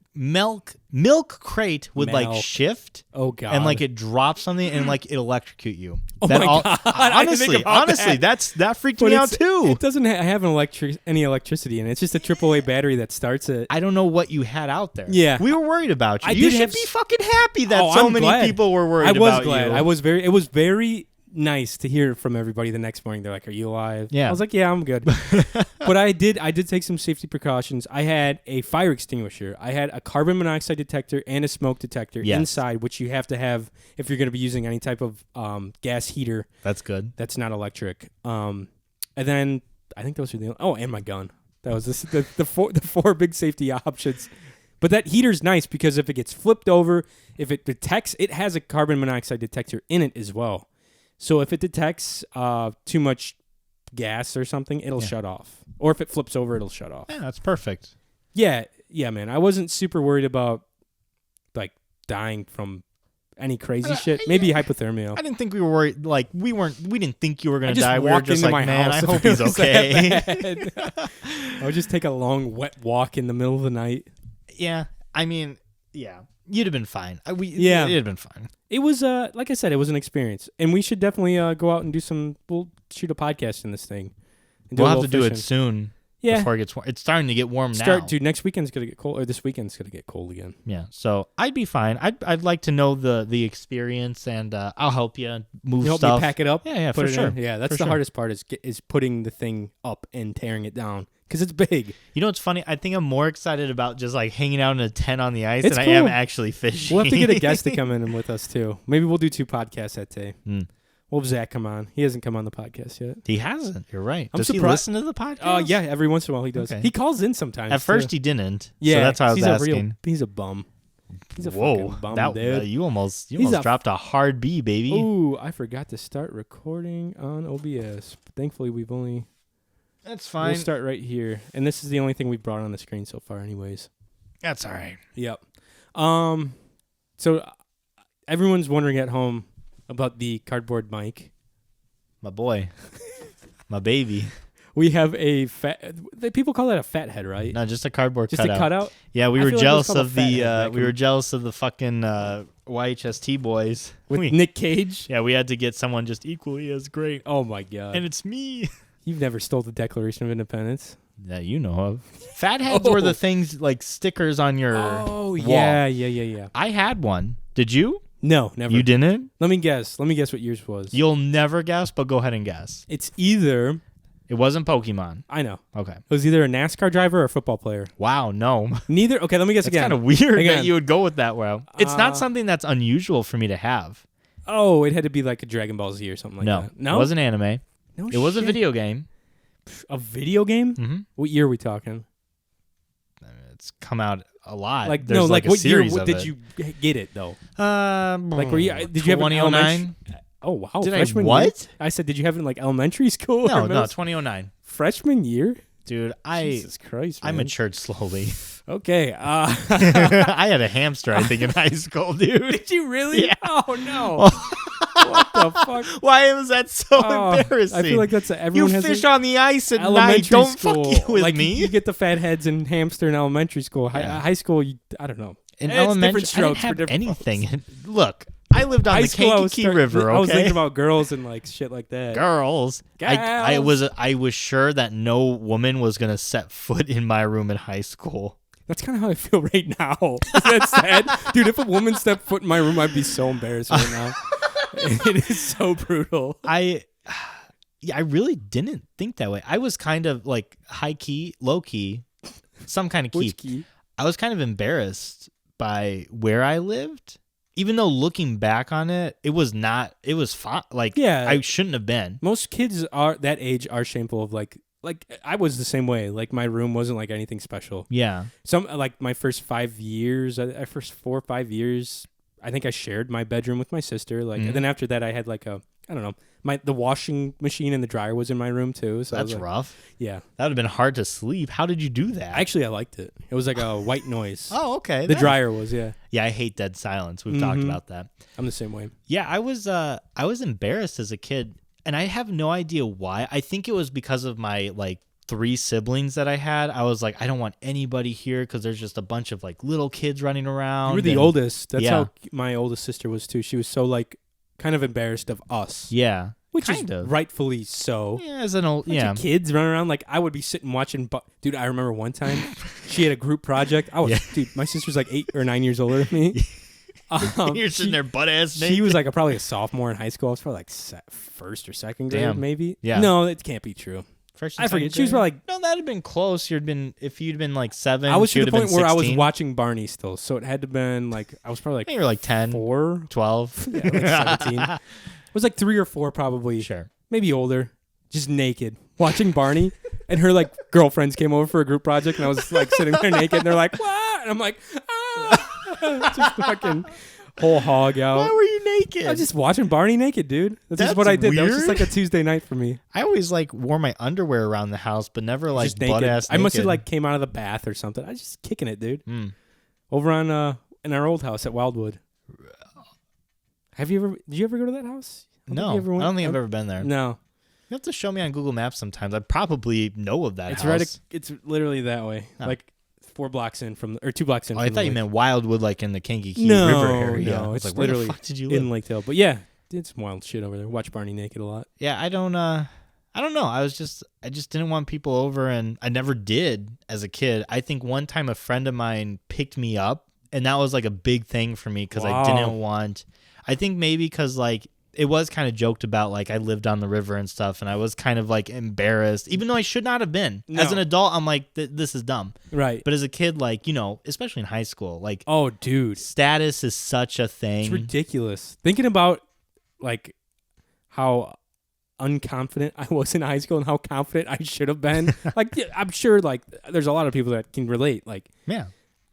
would like shift. Oh god. And like it drops something and like it electrocute you. Oh my god. Honestly, that freaked me out too. It doesn't have any electricity in it. It's just a AAA battery that starts it. I don't know what you had out there. Yeah. We were worried about you. I You did should have be fucking happy that I'm many glad. people were worried about you. I was glad. It was very nice to hear from everybody the next morning. They're like, "Are you alive?" Yeah. I was like, "Yeah, I'm good." But I did take some safety precautions. I had a fire extinguisher. I had a carbon monoxide detector and a smoke detector inside, which you have to have if you're going to be using any type of gas heater. That's good. That's not electric. And then I think those are and my gun. That was the four big safety options. But that heater's nice because if it gets flipped over, if it detects, it has a carbon monoxide detector in it as well. So if it detects too much gas or something, it'll shut off. Or if it flips over, it'll shut off. Yeah, that's perfect. Yeah, man. I wasn't super worried about like dying from any crazy shit. Maybe hypothermia. I didn't think we were worried. Like we didn't think you were gonna just die. We were walked just into like, my man, house I if hope it he's was okay. that bad. I would just take a long wet walk in the middle of the night. Yeah, I mean, yeah, you'd have been fine. It'd have been fine. It was like I said, it was an experience, and we should definitely go out and do some. We'll shoot a podcast in this thing. We'll have to do it soon. Yeah, before it gets warm. It's starting to get warm now. Dude, next weekend's gonna get cold, or this weekend's gonna get cold again. Yeah, so I'd be fine. I'd like to know the experience, and I'll help you move help stuff. me pack it up. Yeah, put for it sure. in. Yeah, that's the hardest part is putting the thing up and tearing it down because it's big. You know what's funny? I think I'm more excited about just like hanging out in a tent on the ice It's than cool. I am actually fishing. We'll have to get a guest to come in with us too. Maybe we'll do 2 podcasts that day. We'll have Zach come on. He hasn't come on the podcast yet. He hasn't. You're right. I'm Does surprised. he listen to the podcast? Oh yeah, every once in a while he does. Okay. He calls in sometimes. At first he didn't. Yeah, so that's why I was asking. He's a bum. He's a Whoa, fucking bum, dude. You almost a- dropped a hard B, baby. Ooh, I forgot to start recording on OBS. Thankfully, we've only. That's fine. We'll start right here, and this is the only thing we've brought on the screen so far, anyways. That's all right. Yep. So everyone's wondering at home about the cardboard mic. My boy. My baby. We have a fat. People call that a fat head, right? No, just a cardboard Just cutout. a cutout. Yeah, we I were feel like it was jealous called a of fat the head we were jealous of the fucking YHST boys. With Nick Cage. Yeah, we had to get someone just equally as great. Oh my god! And it's me. You've never stole the Declaration of Independence. That you know of. Fat heads were the things like stickers on your wall. Yeah. I had one. Did you? No, never. You didn't? Let me guess what yours was. You'll never guess, but go ahead and guess. It's either. It wasn't Pokemon. I know. Okay. It was either a NASCAR driver or a football player. Wow, no. Neither. Okay, let me guess It's again. kind of weird Again. that you would go with that route. It's not something that's unusual for me to have. Oh, it had to be like a Dragon Ball Z or something like that. No, it wasn't anime. No, it was a video game. A video game? Mm-hmm. What year are we talking? It's come out a lot. Like There's no, like a what year series of did it. you get it though? Like were you? Did you have it in 2009? elementary? Oh wow, Did freshman I what? Year? I said, did you have it in like elementary school? No, or middle 2009. Freshman year? Dude, Jesus Christ, man. I matured slowly. Okay. I had a hamster, I think, in high school, dude. Did you really? Yeah. Oh no. What the fuck? Why was that so embarrassing? I feel like that's everyone you has fish on the ice at elementary night. Don't school. fuck you with like, me. You get the fat heads and hamster in elementary school. Yeah. High school, I don't know. In It's elementary, different strokes I for didn't have different anything. Look, I lived on High the school, Kankakee River. Okay? I was thinking about girls and like shit like that. Girls. I was sure that no woman was gonna set foot in my room in high school. That's kind of how I feel right now. That's sad, dude. If a woman stepped foot in my room, I'd be so embarrassed right now. It is so brutal. I really didn't think that way. I was kind of like high key, low key, some kind of key. Which key? I was kind of embarrassed by where I lived. Even though looking back on it, it was fine. Like, yeah, I shouldn't have been. Most kids are that age are shameful of like I was the same way. Like my room wasn't like anything special. Yeah. Some like my first 5 years, first 4 or 5 years, I think I shared my bedroom with my sister. Like, and then after that, I had like a I don't know. The washing machine and the dryer was in my room too. So That's like, rough. Yeah. That would have been hard to sleep. How did you do that? Actually, I liked it. It was like a white noise. Oh, okay. The dryer was, yeah. Yeah, I hate dead silence. We've talked about that. I'm the same way. Yeah, I was embarrassed as a kid, and I have no idea why. I think it was because of my like 3 siblings that I had. I was like, I don't want anybody here because there's just a bunch of like little kids running around. You were the oldest. That's how my oldest sister was too. She was so like kind of embarrassed of us. Yeah. Which kind is of rightfully so. Yeah, as an old kids running around. Like I would be sitting watching. Dude, I remember one time she had a group project. Dude, my sister's like 8 or 9 years older than me. You're sitting there butt ass naked. She was like probably a sophomore in high school. I was probably like first or second grade, maybe. Yeah. No, it can't be true. First I forget. She was probably like, no, that'd have been close. If you'd been like 7. I was to the point where I was 16. watching Barney still, so it had to have been like I was probably like you were like 10, 4, 12, yeah, like 17. It was like 3 or 4 probably. Sure. Maybe older, just naked, watching Barney, and her like girlfriends came over for a group project, and I was like sitting there naked, and they're like, "What?" And I'm like, "Ah!" Just fucking whole hog out. Why were you naked? I was just watching Barney naked, dude. That's just what I did. That was just like a Tuesday night for me. I always like wore my underwear around the house, but never like Just naked. butt ass. I must have like came out of the bath or something. I was just kicking it, dude. Over on in our old house at Wildwood. Did you ever go to that house? No, I don't think I've ever been there. No. You have to show me on Google Maps sometimes. I probably know of that It's house. It's literally that way. Oh. Like 4 blocks in from, or 2 blocks in. Oh, from I the thought you lake. meant Wildwood, like in the Kankakee No, River area. no, I it's was like, literally where the fuck did you live? in Laketail. But yeah, did some wild shit over there. Watch Barney naked a lot. Yeah, I don't know. I just didn't want people over, and I never did as a kid. I think one time a friend of mine picked me up, and that was like a big thing for me because I didn't want. I think maybe because like it was kind of joked about, like I lived on the river and stuff, and I was kind of like embarrassed, even though I should not have been. No. As an adult, I'm like, this is dumb. Right. But as a kid, like, you know, especially in high school, like, Oh, dude. status is such a thing. It's ridiculous. Thinking about like how unconfident I was in high school and how confident I should have been. Like, yeah, I'm sure like there's a lot of people that can relate. Like, Yeah.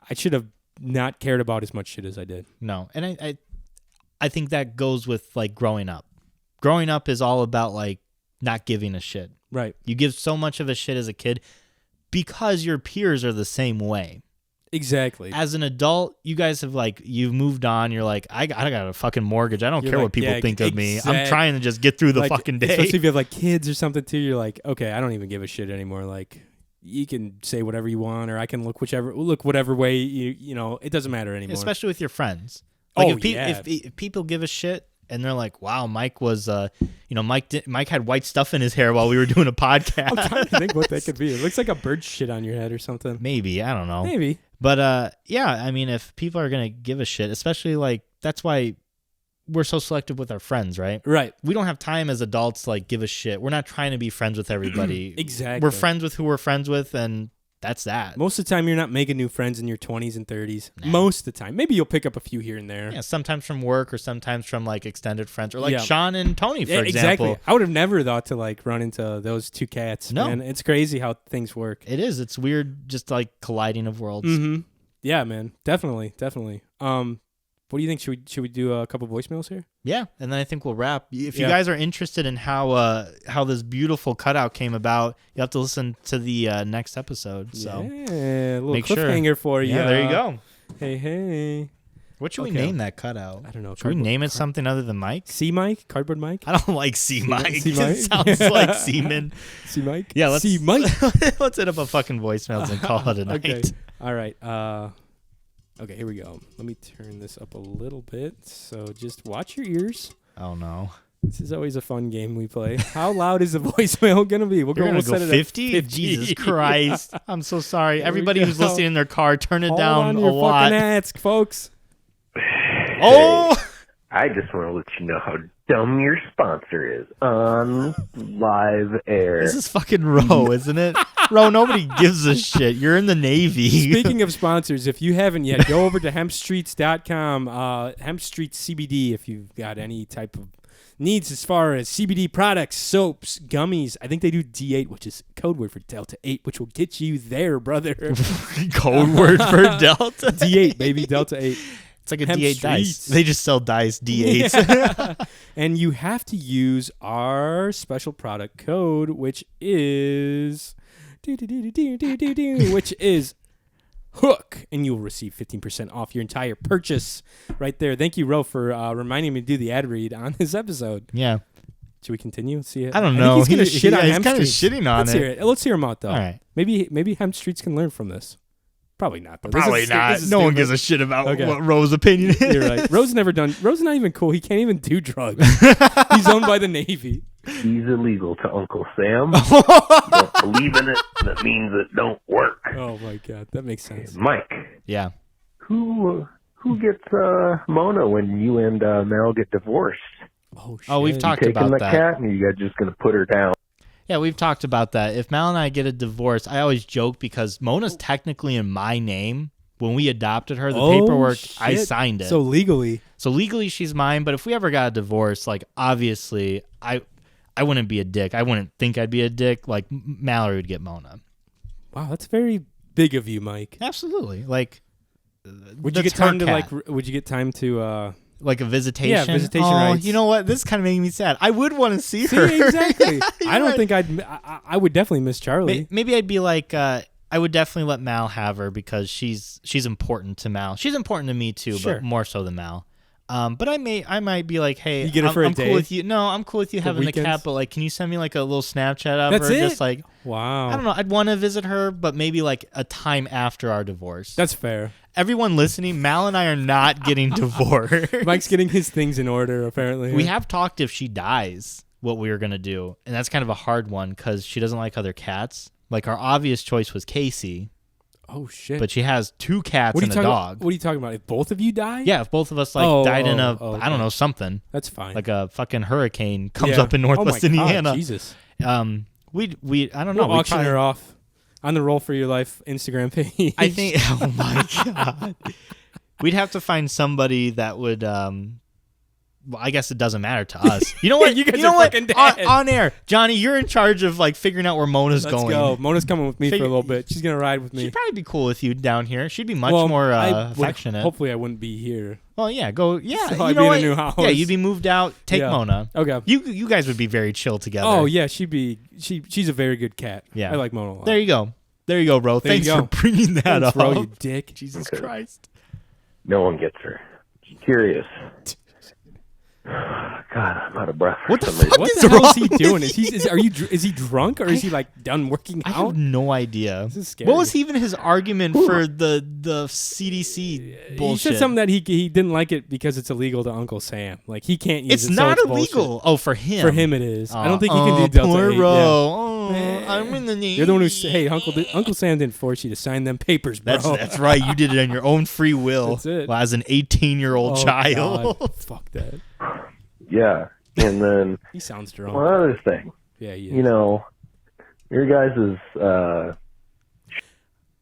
I should have not cared about as much shit as I did. No. And I think that goes with like growing up. Growing up is all about like not giving a shit. Right. You give so much of a shit as a kid because your peers are the same way. Exactly. As an adult, you guys have like, you've moved on. You're like, I got a fucking mortgage. I don't care like, what people yeah, think of me. I'm trying to just get through the like, fucking day. Especially if you have like kids or something too. You're like, okay, I don't even give a shit anymore. Like, you can say whatever you want, or I can look whatever way you know. It doesn't matter anymore. Especially with your friends. Like yeah. If people give a shit and they're like, wow, Mike was, Mike had white stuff in his hair while we were doing a podcast. I'm trying to think what that could be. It looks like a bird shit on your head or something. Maybe, I don't know. Maybe. But yeah, I mean, if people are gonna give a shit, especially like that's why we're so selective with our friends, right? Right. We don't have time as adults to like give a shit. We're not trying to be friends with everybody. Exactly. We're friends with who we're friends with, and that's that. Most of the time, you're not making new friends in your 20s and 30s. Nah. Most of the time. Maybe you'll pick up a few here and there. Yeah, sometimes from work or sometimes from like extended friends or like Yeah. Sean and Tony, for example. Exactly. I would have never thought to like run into those two cats. No. Man. It's crazy how things work. It is. It's weird, just like colliding of worlds. Mm-hmm. Yeah, man. Definitely. What do you think? Should we do a couple voicemails here? Yeah, and then I think we'll wrap. If you guys are interested in how this beautiful cutout came about, you have to listen to the next episode. So yeah, a little make cliffhanger for you. Yeah, there you go. Hey. What should we name that cutout? I don't know. Should we name it something other than Mike? C Mike? Cardboard Mike? I don't like C Mike. C Mike? It sounds like semen. C Mike? Yeah, let's C Mike. let's hit up a fucking voicemails and call it a night. Okay. All right. Okay, here we go. Let me turn this up a little bit. So just watch your ears. Oh no. This is always a fun game we play. How loud is the voicemail gonna be? We're gonna go 50? Jesus Christ. I'm so sorry. Everybody who's listening in their car, turn it down a lot. Fucking ask, folks. Oh! I just want to let you know how dumb your sponsor is on live air. This is fucking Ro, isn't it? Ro, nobody gives a shit. You're in the Navy. Speaking of sponsors, if you haven't yet, go over to hempstreets.com, Hemp Street CBD, if you've got any type of needs as far as CBD products, soaps, gummies. I think they do D8, which is code word for Delta 8, which will get you there, brother. Code word for Delta D8, baby, Delta 8. It's like a Hemp D8 dice. Streets. They just sell dice D8s. Yeah. And you have to use our special product code, which is Hook, and you'll receive 15% off your entire purchase right there. Thank you, Ro, for reminding me to do the ad read on this episode. Yeah. Should we continue? Let's see it. I don't know. He's gonna shit on he's Hemp kind of Streets. shitting on Let's it. hear it. Let's hear him out, though. All right. Maybe Hemp Streets can learn from this. Probably not, though. Probably not. No one gives a shit about Okay. what Ro's opinion is. You're right. Ro's not even cool. He can't even do drugs. He's owned by the Navy. He's illegal to Uncle Sam. Don't believe in it. That means it don't work. Oh my God, that makes sense. Mike, Yeah. who gets Mona when you and Mel get divorced? Oh shit. Oh, we've talked Taking about the that. cat, and you guys just gonna put her down? Yeah, we've talked about that. If Mal and I get a divorce, I always joke because Mona's technically in my name. When we adopted her, the paperwork, I shit. signed it. So legally. So legally, she's mine. But if we ever got a divorce, like obviously, I wouldn't be a dick. I wouldn't think I'd be a dick. Like Mallory would get Mona. Wow, that's very big of you, Mike. Absolutely. Like, Would you get time to Would you get time to? like a visitation? Yeah, visitation oh, rights. You know what? This is kind of making me sad. I would want to see her. See, exactly. I don't right. think I would definitely miss Charlie. Maybe I'd be like, I would definitely let Mal have her because she's important to Mal. She's important to me too, Sure. but more so than Mal. But I might be like, hey, You get her for a I'm day? cool with you. No, I'm cool with you having weekends? the cat, but like, can you send me like a little Snapchat of That's her? it? Just like, Wow. I don't know. I'd want to visit her, but maybe like a time after our divorce. That's fair. Everyone listening, Mal and I are not getting divorced. Mike's getting his things in order, apparently. We have talked if she dies, what we were going to do. And that's kind of a hard one because she doesn't like other cats. Like our obvious choice was Casey, Oh shit. but she has 2 cats and a dog. What are you talking about? If both of you die? Yeah, if both of us died in a, okay. I don't know, something. That's fine. Like a fucking hurricane comes Yeah. up in Northwest oh my Indiana. God, Jesus. We I don't know. We'll auction her off on the Roll for Your Life Instagram page. I think. Oh my god. We'd have to find somebody that would. Well, I guess it doesn't matter to us. You know what? You guys know are what? fucking dead. On air, Johnny, you're in charge of like figuring out where Mona's Let's going. go. Mona's coming with me for a Figure- little bit. She's gonna ride with me. She'd probably be cool with you down here. She'd be much Well, more I would- affectionate. Hopefully, I wouldn't be here. Well, yeah, go. Yeah, So you I'd know be in a what? new house. Yeah, you'd be moved out. Take Yeah. Mona. Okay. You guys would be very chill together. Oh yeah, she's a very good cat. Yeah. I like Mona a lot. There you go. There you go, bro. There you Thanks for go. bringing that Thanks, up. bro, you dick. Jesus Okay. Christ. No one gets her. Curious. God, I'm out of breath. For What the some fuck reason. What is the hell is he wrong with doing? you? Is he drunk or is he like done working I out? have no idea. This is scary. What was even his argument for the CDC bullshit? He said something that he didn't like it because it's illegal to Uncle Sam. Like he can't use It's it. so not bullshit. illegal. Oh, for him. For him, it is. I don't think he can do Delta poor 8. bro. Yeah. Oh, I'm in the Navy. You're the one who hey Uncle Sam didn't force you to sign them papers, bro. That's right. You did it on your own free will. That's it. Well, as an 18-year-old Oh, child. God. Fuck that. Yeah. And then He sounds drunk. one other thing. Yeah, he is. You know, your guys'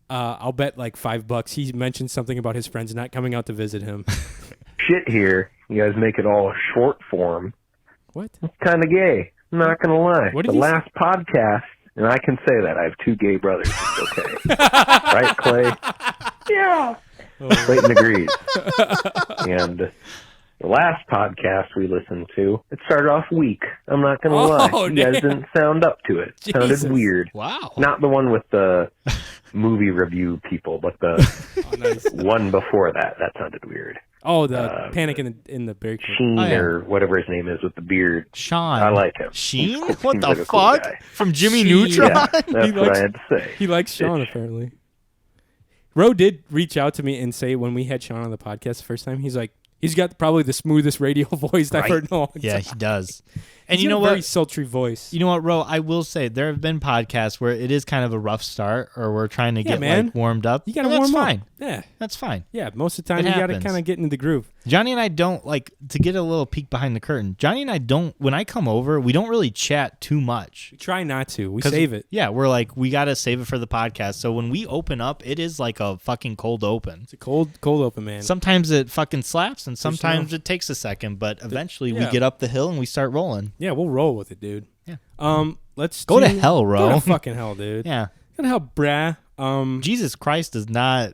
I'll bet like $5 he mentioned something about his friends not coming out to visit him. shit here, you guys make it all short form. What? It's kind of gay. I'm not going to lie. What did The you last podcast, and I can say that. I have 2 gay brothers. It's okay. Right, Clay? Yeah. Clayton agrees. And the last podcast we listened to, it started off weak. I'm not going to lie. You guys damn. didn't sound up to it. It Jesus. sounded weird. Wow. Not the one with the movie review people, but the Oh, nice. one before that. That sounded weird. Oh, the Panic in the Berry Creek. Sheen Oh, yeah. or whatever his name is with the beard. Sean. I like him. Sheen? Seems What the like a cool fuck? guy. From Jimmy Sheen. Neutron? Yeah, that's He what likes- I had to say. He likes Sean, apparently. Ro did reach out to me and say when we had Sean on the podcast the first time, he's like, he's got probably the smoothest radio voice I've Right. heard in a long time. Yeah, he does. And He's you got know a very what? sultry voice. You know what, Ro? I will say there have been podcasts where it is kind of a rough start, or we're trying to Yeah, get man. like warmed up. You got to And warm that's up. fine. Yeah. That's fine. Yeah, most of the time It you got to happens. kind of get into the groove. Johnny and I don't like to get a little peek behind the curtain. Johnny and I don't. When I come over, we don't really chat too much. We try not to. We 'Cause, save it. Yeah, we're like we gotta save it for the podcast. So when we open up, it is like a fucking cold open. It's a cold open, man. Sometimes it fucking slaps, and sometimes no- it takes a second. But eventually, we yeah. get up the hill and we start rolling. Yeah, we'll roll with it, dude. Yeah. Let's Go to do- hell, Ro. Go to fucking hell, dude. Yeah. Go to hell, brah. Jesus Christ does not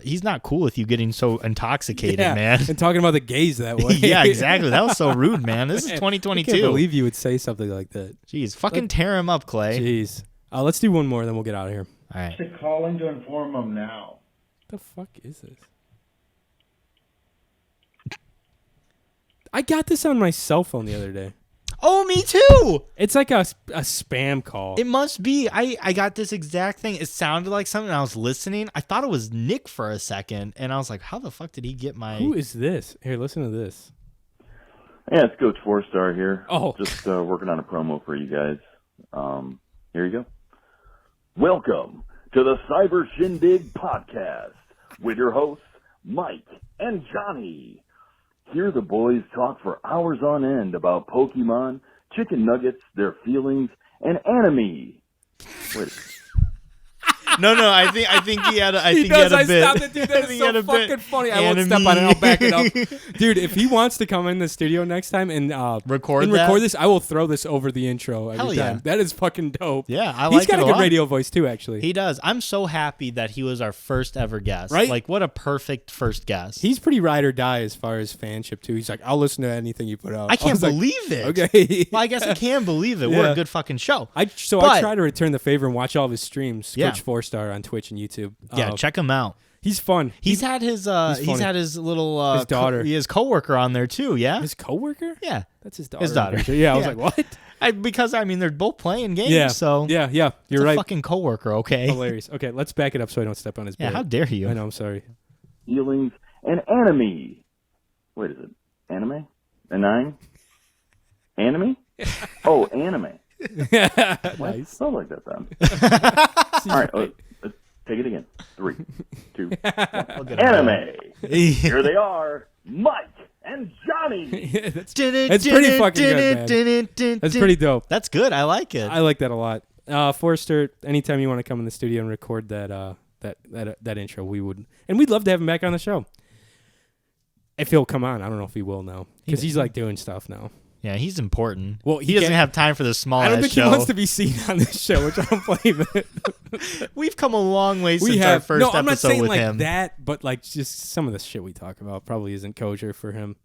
he's not cool with you getting so intoxicated, Yeah, man. and talking about the gays that way. Yeah, exactly. That was so rude, man. This is I 2022. can't believe you would say something like that. Jeez, fucking tear him up, Clay. Jeez. Let's do one more, then we'll get out of here. All right. Calling to inform them now. What the fuck is this? I got this on my cell phone the other day. Oh, me too. It's like a spam call. It must be. I got this exact thing. It sounded like something. I was listening. I thought it was Nick for a second, and I was like, how the fuck did he get my... Who is this? Here, listen to this. Yeah, it's Coach 4-Star here. Oh. Just working on a promo for you guys. Here you go. Welcome to the Cyber Shindig Podcast with your hosts, Mike and Johnny. Hear the boys talk for hours on end about Pokemon, chicken nuggets, their feelings, and anime. Wait. No, I think he had. I He think he had does. a bit. I stopped it, dude. That I is think he had so a bit. fucking funny. I won't step on it. I'll back it up. Dude, if he wants to come in the studio next time and Record this, I will throw this over the intro every Hell yeah. time. That is fucking dope. Yeah, I He's like got it a a good lot. radio voice too, actually. He does. I'm so happy that he was our first ever guest. Right? Like, what a perfect first guest. He's pretty ride or die as far as fanship too. He's like, I'll listen to anything you put out. I can't was like, believe it. Okay. Well, I guess I can believe it. We're Yeah. a good fucking show. I But- try to return the favor and watch all of his streams. Yeah. Coach 4-Star on Twitch and YouTube. Yeah, check him out. He's fun. He's had his little His daughter. his coworker on there too. Yeah, His coworker? yeah. That's his daughter. His daughter. Yeah, I was Yeah. like, what? Because they're both playing games. Yeah. So yeah. it's You're a right. fucking coworker. Okay. Hilarious. Okay, let's back it up so I don't step on his Yeah. bed. How dare you? I know. I'm sorry. Feelings and anime. Wait, is it anime? Anime? Anime? Oh, anime. Nice. Sounds like that then. All right, let's take it again. 3, 2, 1. Anime. Here they are, Mike and Johnny. That's pretty fucking good, man. That's pretty dope. That's good. I like it. I like that a lot. Forrester, anytime you want to come in the studio and record that intro, we'd love to have him back on the show. If he'll come on, I don't know if he will now because he's like doing stuff now. Yeah, he's important. Well, he doesn't have time for this small I don't ass think show. he wants to be seen on this show, which I don't blame it. We've come a long way We since have. our first No, episode I'm not saying with like him. that, but like just some of the shit we talk about probably isn't kosher for him.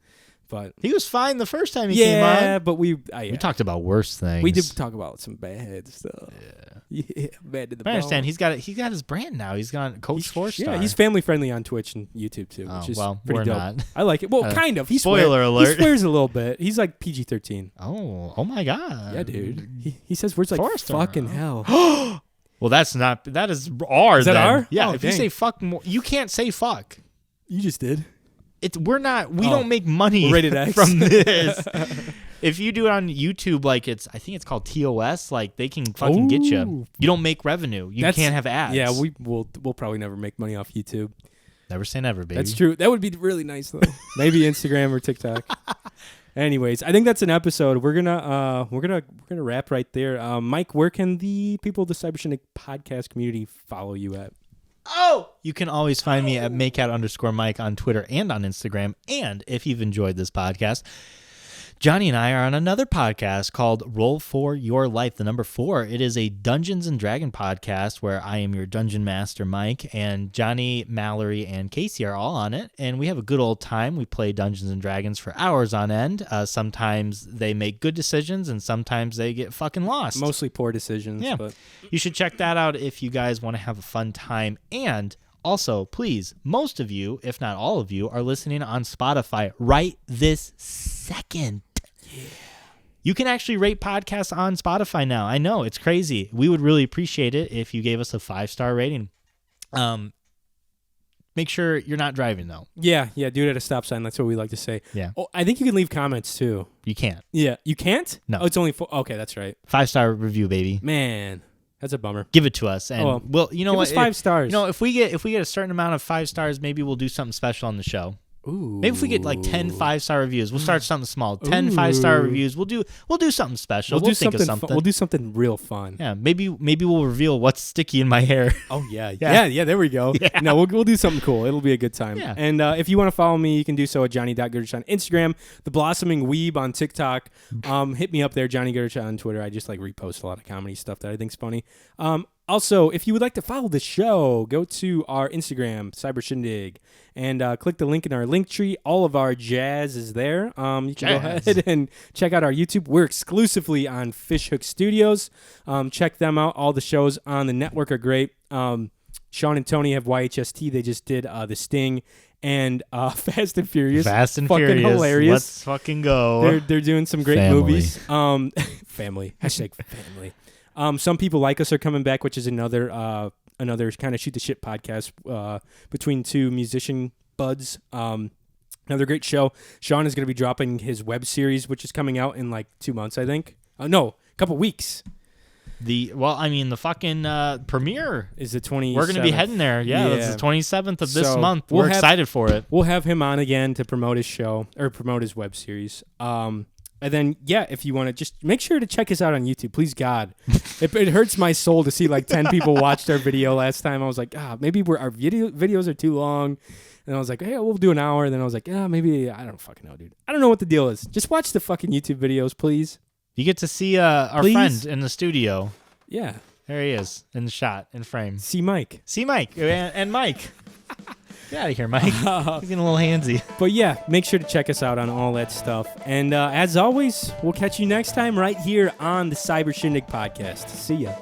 But He was fine the first time he came on. but we talked about worse things. We did talk about some bad stuff. Yeah, bad to the I understand. bone. He's got his brand now. He's got Coach 4-Star. Yeah, he's family friendly on Twitch and YouTube too, Oh, which is well, pretty we're dope. not. I like it. Well, kind of. He spoiler alert. He swears a little bit. He's like PG-13. Oh my God. Yeah, dude. He says words like Forrester. fucking hell. Well, that is R. Is that then. R? Yeah. Oh, if you dang. say fuck more, you can't say fuck. You just did. We Oh. don't make money We're rated X. from this. If you do it on YouTube, like I think it's called TOS, like they can fucking get you. Ooh. You don't make revenue. You can't have ads. Yeah, we'll probably never make money off YouTube. Never say never, baby. That's true. That would be really nice though. Maybe Instagram or TikTok. Anyways, I think that's an episode. We're gonna wrap right there. Mike, where can the people of the Cyber Shindig podcast community follow you at? Oh! You can always find me at @makeout_Mike on Twitter and on Instagram. And if you've enjoyed this podcast, Johnny and I are on another podcast called Roll for Your Life, the number 4. It is a Dungeons and Dragon podcast where I am your dungeon master, Mike, and Johnny, Mallory, and Casey are all on it. And we have a good old time. We play Dungeons and Dragons for hours on end. Sometimes they make good decisions, and sometimes they get fucking lost. Mostly poor decisions. Yeah. But You should check that out if you guys want to have a fun time. And also, please, most of you, if not all of you, are listening on Spotify right this second. Yeah. You can actually rate podcasts on Spotify now. I know, it's crazy. We would really appreciate it if you gave us a 5-star rating. Make sure you're not driving, though. yeah, do it at a stop sign. That's what we like to say. Yeah. Oh, I think you can leave comments too. You can't. Yeah, you can't? No. Oh, it's only 4. Okay, that's right. 5-star review, baby. Man, that's a bummer. Give it to us. And Oh, well, you know give what? us 5 stars. You know, if we get a certain amount of 5 stars, maybe we'll do something special on the show. Ooh. Maybe if we get like 10 5-star reviews, we'll start something small. 10 5-star reviews, we'll do something special. We'll think of something. We'll do something real fun. Yeah, maybe we'll reveal what's sticky in my hair. Oh yeah, Yeah. yeah. There we go. Yeah. No, we'll do something cool. It'll be a good time. Yeah. And if you want to follow me, you can do so at Johnny.Goodrich on Instagram, The Blossoming Weeb on TikTok. Hit me up there, Johnny Goodrich on Twitter. I just like repost a lot of comedy stuff that I think's funny. Also, if you would like to follow the show, go to our Instagram, Cyber Shindig, and click the link in our link tree. All of our jazz is there. You can go ahead and check out our YouTube. We're exclusively on Fishhook Studios. Check them out. All the shows on the network are great. Sean and Tony have YHST. They just did The Sting and Fast and Furious. Fast and fucking Furious. Hilarious. Let's fucking go. They're doing some great movies. Family. Hashtag family. Some People Like Us are coming back, which is another kind of shoot the shit podcast between two musician buds. Another great show. Sean is going to be dropping his web series, which is coming out in like 2 months, I think. No, a couple weeks. The fucking premiere is the 27th. We're going to be heading there. Yeah, that's the 27th of this month. We're excited for it. We'll have him on again to promote his show or promote his web series. And then, if you want to, just make sure to check us out on YouTube. Please, God. It hurts my soul to see like 10 people watched our video last time. I was like, maybe our videos are too long. And I was like, hey, we'll do an hour. And then I was like, maybe, I don't fucking know, dude. I don't know what the deal is. Just watch the fucking YouTube videos, please. You get to see our friend in the studio. Yeah. There he is in the shot, in frame. See Mike. And Mike. Get out of here, Mike. He's getting a little handsy. But make sure to check us out on all that stuff. And as always, we'll catch you next time right here on the Cyber Shindig podcast. See ya.